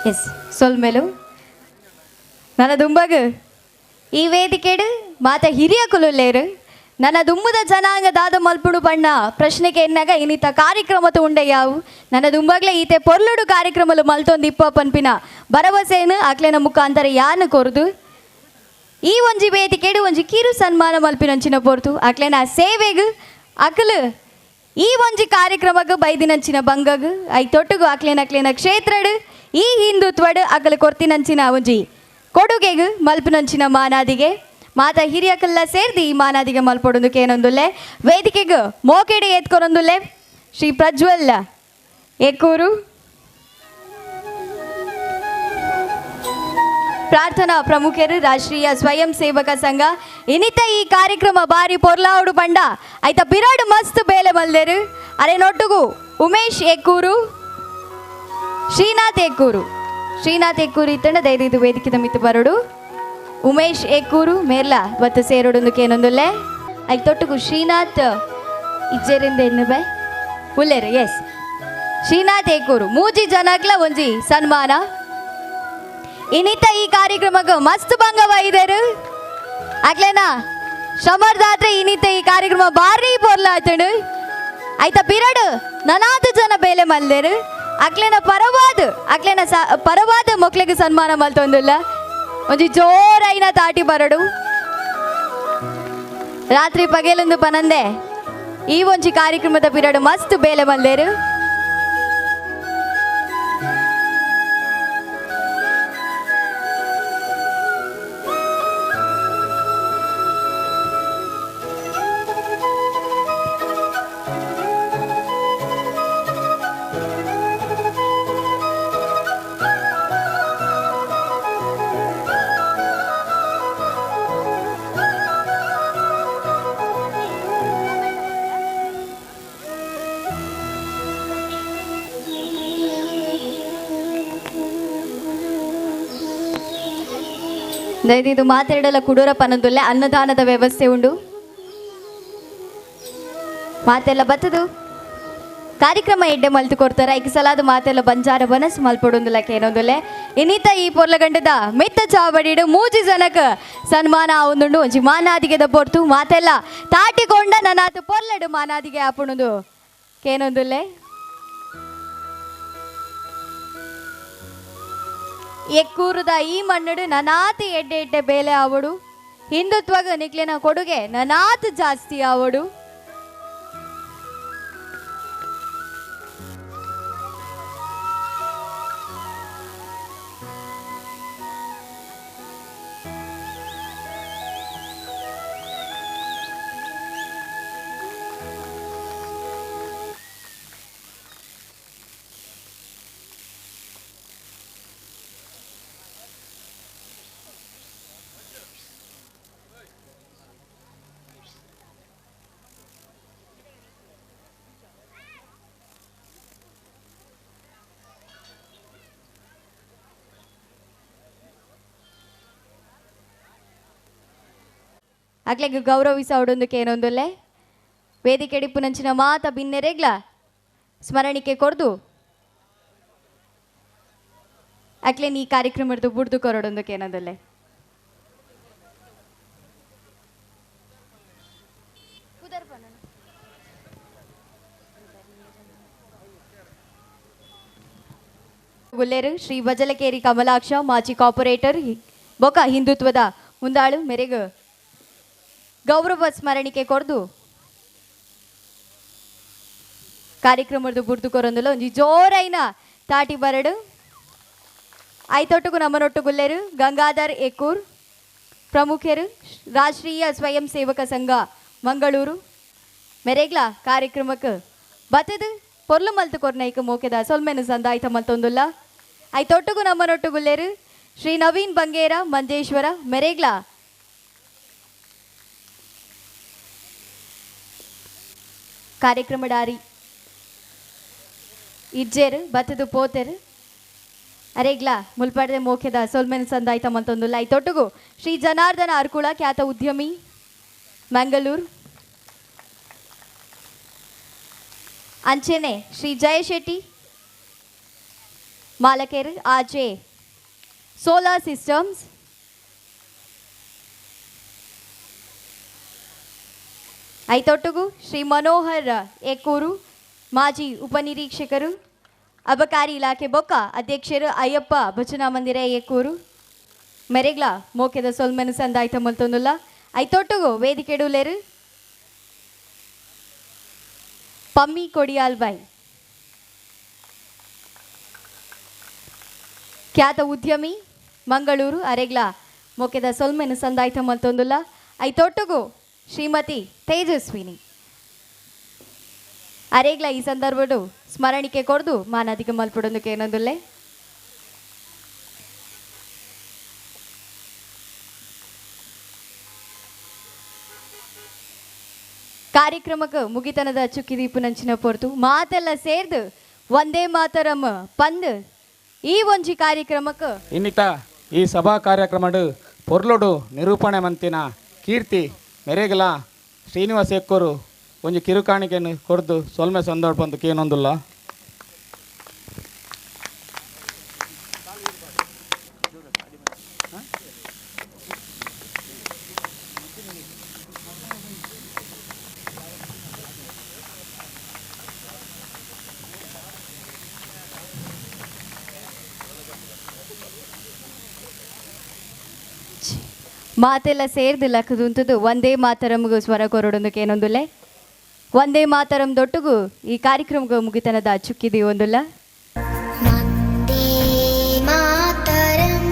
ಎಸ್ ಸೊಲ್ಮೆಲು ನನ್ನ ದುಂಬಗ ಈ ವೇದಿಕೆಡು ಮಾತ ಹಿರಿಯ ಕುಲುಲ್ಲೇರು ನನ್ನ ದುಂಬುದ ಜನಾಂಗ ದಾದ ಮಲ್ಪುಡು ಬಣ್ಣ ಪ್ರಶ್ನೆಗೆ ಎನ್ನಾಗ ಇನ್ನಿತ ಕಾರ್ಯಕ್ರಮದ ಉಂಡೆ ಯಾವು ನನ್ನ ದುಂಬಗ್ಲೆ ಈತೆ ಪೊರ್ಲುಡು ಕಾರ್ಯಕ್ರಮಲು ಮಲ್ತೊಂದು ಇಪ್ಪ ಪನ್ಪಿನ ಭರವಸೆಯನ್ನು ಅಕ್ಲೆನ ಮುಖಾಂತರ ಯಾನು ಕೊರದು ಈ ಒಂಜಿ ವೇದಿಕೆಡು ಒಂಜಿ ಕಿರು ಸನ್ಮಾನ ಮಲ್ಪಿನಂಚಿನ ಪೊರ್ತು ಅಕ್ಲೆನ ಸೇವೆಗು ಅಕಲು ಈ ಒಂಜಿ ಕಾರ್ಯಕ್ರಮಕ್ಕೆ ಬೈದಿನಂಚಿನ ಬಂಗಗು ಐ ತೊಟ್ಟುಗು ಅಕ್ಲೆನ ಕ್ಷೇತ್ರಡು ಈ ಹಿಂದುತ್ವಡು ಅಕಲು ಕೊರ್ತಿನಂಚಿನ ಒಂಜಿ ಕೊಡುಗೆಗು ಮಲ್ಪಿನಂಚಿನ ಮಾನಾದಿಗೆ ಮಾತ ಹಿರಿಯಕಲ್ಲ ಸೇರ್ದು ಈ ಮಾನಾದಿಗೆ ಮಲ್ಪೊಡೊಂದಕ್ಕೆ ಏನೊಂದುಲ್ಲೆ ವೇದಿಕೆಗು ಮೋಕೆಡೆ ಎತ್ಕೊರೊಂದುಲ್ಲೆ ಶ್ರೀ ಪ್ರಜ್ವಲ್ ಎಕ್ಕೂರು ಪ್ರಾರ್ಥನಾ ಪ್ರಮುಖರು ರಾಷ್ಟ್ರೀಯ ಸ್ವಯಂ ಸೇವಕ ಸಂಘ ಇನ್ನಿತ ಈ ಕಾರ್ಯಕ್ರಮ ಬಾರಿ ಪೊರ್ಲಾವುಡು ಪಂಡ ಐತ ಬಿರಾಡು ಮಸ್ತ್ ಬೇಲೆ ಮಲ್ದೇರು ಅರೆ ನೊಟ್ಟುಗು ಉಮೇಶ್ ಎಕ್ಕೂರು ಶ್ರೀನಾಥ್ ಎಕ್ಕೂರು ಇತ್ತಂಡ ದೈದು ವೇದಿಕೆ ಮಿತ್ತು ಬರಡು ಉಮೇಶ್ ಎಕ್ಕೂರು ಮೇರ್ಲ ಬತ್ತು ಸೇರೋಡೊಂದಕ್ಕೆ ಏನೊಂದುಲ್ಲೆ ಐ ತೊಟ್ಟುಗು ಶ್ರೀನಾಥ್ ಇಜ್ಜರಿಂದ ಎನ್ನು ಬೈ ಉಲ್ಲೇರು ಎಸ್ ಶ್ರೀನಾಥ್ ಎಕ್ಕೂರು ಮೂಜಿ ಜನಕ್ಲ ಒಂಜಿ ಸನ್ಮಾನ ಇನ್ನಿತ ಈ ಕಾರ್ಯಕ್ರಮಕ್ಕೆ ಮಸ್ತ್ ಭಂಗವ ಇದೇರು ಅಕ್ಲೇನ ಶ್ರಮರ್ದಾತ್ರೆ ಇನ್ನಿತ ಈ ಕಾರ್ಯಕ್ರಮ ಬಾರಿ ಪೊರ್ಲಾತುಂಡು ಐತ ಪಿರಡು ನನಾದು ಜನ ಬೇಲೆ ಮಲ್ದೇರು ಅಕ್ಲೇನ ಪರವಾದ ಮಕ್ಳಿಗೆ ಸನ್ಮಾನ ಮಲ್ತೊಂದುಲ್ಲ ಒಂಜಿ ಜೋರೈನ ತಾಟಿ ಬರಡು ರಾತ್ರಿ ಪಗೇಲೊಂದು ಪನಂದೆ ಈ ಒಂಜಿ ಕಾರ್ಯಕ್ರಮದ ಪಿರಡು ಮಸ್ತ್ ಬೇಲೆ ಮಲ್ದೇರು ದಯವಿದು ಮಾತಾಡಲ ಕುಡೂರ ಪನದುಲ್ಲೆ ಅನ್ನದಾನದ ವ್ಯವಸ್ಥೆ ಉಂಡು ಮಾತೆಲ್ಲ ಬತ್ತದು ಕಾರ್ಯಕ್ರಮ ಎಡ್ಡೆ ಮಲ್ತು ಕೊಡ್ತಾರೆ ಐಕ ಸಲಾದ ಮಾತೆಲ್ಲ ಬಂಜಾರ ಬನಸ್ ಮಲ್ಪಡೊಂದುಲ್ಲ ಏನೊಂದುಲ್ಲೆ ಇನ್ನಿತ ಈ ಪೊರ್ಲಗಂಡದ ಮೆತ್ತ ಚಾವಡಿಡು ಮೂಜಿ ಜನಕ್ಕೆ ಸನ್ಮಾನ ಆವೊಂದುಂಡು ಒಂಜಿ ಮಾನಾದಿಗೆ ದಪ್ಪೊರ್ತು ಮಾತೆಲ್ಲ ತಾಟಿಕೊಂಡ ನನಾತು ಪೊರ್ಲಡು ಮಾನಾದಿಗೆ ಆಪುಣದು ಕೇನೊಂದುಲ್ಲೆ ಎಕ್ಕೂರದ ಈ ಮಣ್ಣಡು ನನಾತು ಎಡ್ಡೆ ಎಡ್ಡೆ ಬೇಲೆ ಆವಡು ಹಿಂದುತ್ವಗ ನಿಕ್ಲಿನ ಕೊಡುಗೆ ನನಾತು ಜಾಸ್ತಿ ಆವಡು ಅಕ್ಲೆಗ್ ಗೌರವಿಸೋಡೊಂದಕ್ಕೆ ಏನೊಂದುಲ್ಲೆ ವೇದಿಕೆ ಡಿಪ್ಪು ನಂಚಿನ ಮಾತ ಬಿನ್ನೆರೆಗ್ಲ ಸ್ಮರಣಿಕೆ ಕೊರ್ದು ಅಕ್ಲೆ ಈ ಕಾರ್ಯಕ್ರಮದ್ದು ಬುಡ್ದು ಕೊರಡೊಂದಕ್ಕೆ ಏನೊಂದುಲ್ಲೆ ಗುಲ್ಲೇರು ಶ್ರೀ ಬಜಲಕೇರಿ ಕಮಲಾಕ್ಷ ಮಾಜಿ ಕಾರ್ಪೊರೇಟರ್ ಬೊಕ ಹಿಂದುತ್ವದ ಮುಂದಾಳು ಮೆರೆಗು ಗೌರವ ಸ್ಮರಣಿಕೆ ಕೊರ್ದು ಕಾರ್ಯಕ್ರಮದ ಬುರ್ದು ಕೊರೊಂದುಲ ಒಂಜಿ ಜೋರೈನ ತಾಟಿ ಬರಡು ಐತೊಟ್ಟುಗು ನಮ್ಮನೊಟ್ಟುಗುಲ್ಲೆರು ಗಂಗಾಧರ್ ಎಕ್ಕೂರ್ ಪ್ರಮುಖರು ರಾಷ್ಟ್ರೀಯ ಸ್ವಯಂ ಸೇವಕ ಸಂಘ ಮಂಗಳೂರು ಮೆರೆಗ್ಲ ಕಾರ್ಯಕ್ರಮಕ್ಕೆ ಬತ್ತದು ಪೊರ್ಲು ಮಲ್ತು ಕೊರ್ನೈಕ ಮೋಕೆದ ಸೊಲ್ಮೆನು ಸಂದಾಯ್ತ ಮಲ್ತೊಂದುಲ್ಲ ಐತೊಟ್ಟುಗು ನಮ್ಮನೊಟ್ಟುಗುಲ್ಲೆರು ಶ್ರೀ ನವೀನ್ ಬಂಗೇರ ಮಂಜೇಶ್ವರ ಮೆರೆಗ್ಲ ಕಾರ್ಯಕ್ರಮ ಡಾರಿ ಇಜ್ಜೇರು ಬತ್ತದು ಪೋತೆರು ಅರೆಗ್ಲ ಮುಲ್ಪಾಡ್ದೆ ಮೋಕೆದ ಸೊಲ್ಮೆನ್ ಸಂದಾಯ್ತ ಮಂತೊಂದುಲ್ಲ ಐತೊಟ್ಟುಗು ಶ್ರೀ ಜನಾರ್ದನ ಅರ್ಕುಳ ಖ್ಯಾತ ಉದ್ಯಮಿ ಮಂಗಳೂರು ಅಂಚೆನೆ ಶ್ರೀ ಜಯಶೆಟ್ಟಿ ಮಾಲಕೇರು ಆಜೆ ಸೋಲಾರ್ ಸಿಸ್ಟಮ್ಸ್ ಐತೊಟ್ಟುಗು ಶ್ರೀ ಮನೋಹರ್ ಎಕ್ಕೂರು ಮಾಜಿ ಉಪನಿರೀಕ್ಷಕರು ಅಬಕಾರಿ ಇಲಾಖೆ ಬೊಕ್ಕ ಅಧ್ಯಕ್ಷರು ಅಯ್ಯಪ್ಪ ಭಜನಾ ಮಂದಿರ ಎಕ್ಕೂರು ಮೆರೆಗ್ಲ ಮೋಕೆದ ಸೊಲ್ಮೆನು ಸಂದಾಯ್ತ ಮಲ್ತೊಂದುಲ್ಲ ಐತೊಟ್ಟುಗು ವೇದಿಕೆಡುಲೇರು ಪಮ್ಮಿ ಕೊಡಿಯಾಲ್ಬಾಯ್ ಖ್ಯಾತ ಉದ್ಯಮಿ ಮಂಗಳೂರು ಅರೆಗ್ಲ ಮೋಕೆದ ಸೊಲ್ಮೆನು ಸಂದಾಯ್ತ ಮಲ್ತೊಂದುಲ್ಲ ಐತೊಟ್ಟುಗು ಶ್ರೀಮತಿ ತೇಜಸ್ವಿನಿ ಅರೆಗ್ಲ ಈ ಸಂದರ್ಭಡು ಸ್ಮರಣಿಕೆ ಕೊಡ್ದು ಮಾನಾದಿಗೆ ಮಲ್ಪಡೊಂದಕ್ಕೆ ಏನೊಂದುಲ್ಲೆ ಕಾರ್ಯಕ್ರಮಕ್ಕೆ ಮುಗಿತನದ ಚುಕ್ಕಿದೀಪು ನಂಚಿನ ಪೊರ್ತು ಮಾತೆಲ್ಲ ಸೇರ್ದು ಒಂದೇ ಮಾತರಂ ಪಂದ್ ಈ ಒಂಜಿ ಕಾರ್ಯಕ್ರಮಕ್ಕೆ ಇನ್ನಿತ ಈ ಸಭಾ ಕಾರ್ಯಕ್ರಮಡು ಪೊರ್ಲುಡು ನಿರೂಪಣೆ ಮಂತಿನ ಕೀರ್ತಿ ಮೆರೆಗಲ ಶ್ರೀನಿವಾಸ ಎಕ್ಕೂರು ಒಂಜಿ ಕಿರುಕಾಣಿಕೆಯನ್ನು ಕೊಡ್ದು ಸೊಲ್ಮೆ ಸಂದರ್ಭ ಅಂತ ಏನೊಂದುಲ್ಲ ಮಾತೆಲ್ಲ ಸೇರ್ದಿಲ್ಲ ಕದುಂತದು ಒಂದೇ ಮಾತರಮ್ಗೂ ಸ್ವರ ಕೊರಡೊಂದಕ್ಕೆ ಏನೊಂದುಲ್ಲೆ ಒಂದೇ ಮಾತರಂ ದೊಟ್ಟುಗು ಈ ಕಾರ್ಯಕ್ರಮಕ್ಕೆ ಮುಗಿತನದ ಚುಕ್ಕಿದಿ ಒಂದುಲ್ಲ ವಂದೇ ಮಾತರಂ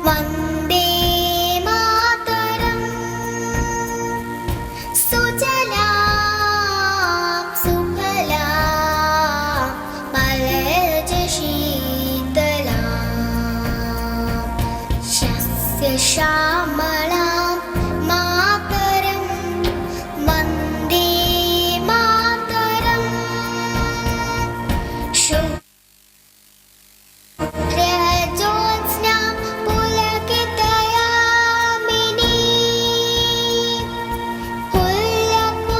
ವಂದೇ ಮಾತರಂ ಸುಜಲಾ ಸುಫಲಾ ಮಲಯಜ ಶೀತಲಾ ಶಸ್ಯ ಶ್ಯಾಮಲಾ ಮಾತರಂ ವಂದೇ ಮಾತರಂ ಶುಭ್ರಜ್ಯೋತ್ಸ್ನಾ ಪುಲಕಿತಯಾಮಿನೀ ಪುಲ್ಲಕುಸುಮಿತ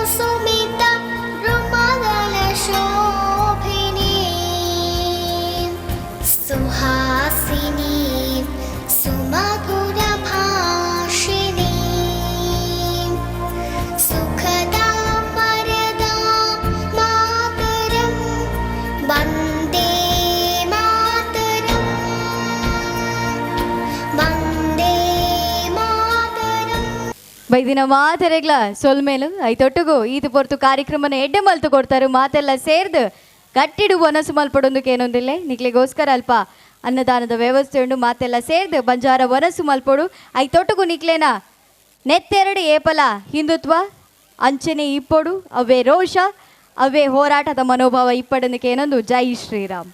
ಬೈದಿನ ಮಾತೆರೆಗ್ಲ ಸೊಲ್ಮೇಲು ಐತೊಟ್ಟುಗು ಈದು ಪೊರ್ತು ಕಾರ್ಯಕ್ರಮನ ಎಡ್ಡೆ ಮಲ್ತು ಕೊಡ್ತಾರೆ ಮಾತೆಲ್ಲ ಸೇರ್ದು ಗಟ್ಟಿಡು ಒನಸು ಮಲ್ಪಡೊಂದಕ್ಕೆ ಏನೊಂದಿಲ್ಲ ನಿಕ್ಲಿಗೋಸ್ಕರ ಅಲ್ಪ ಅನ್ನದಾನದ ವ್ಯವಸ್ಥೆ ಉಂಡು ಮಾತೆಲ್ಲ ಸೇರ್ದು ಬಂಜಾರ ಒನಸು ಮಲ್ಪೊಡು ಐತೊಟ್ಟುಗು ನಿಕ್ಲೇನ ನೆತ್ತೆರಡು ಏಪಲ ಹಿಂದುತ್ವ ಅಂಚನೆ ಇಪ್ಪೊಡು ಅವೇ ರೋಷ ಅವೇ ಹೋರಾಟದ ಮನೋಭಾವ ಇಪ್ಪಡಂದಕ್ಕೆ ಏನೊಂದು ಜೈ ಶ್ರೀರಾಮ್.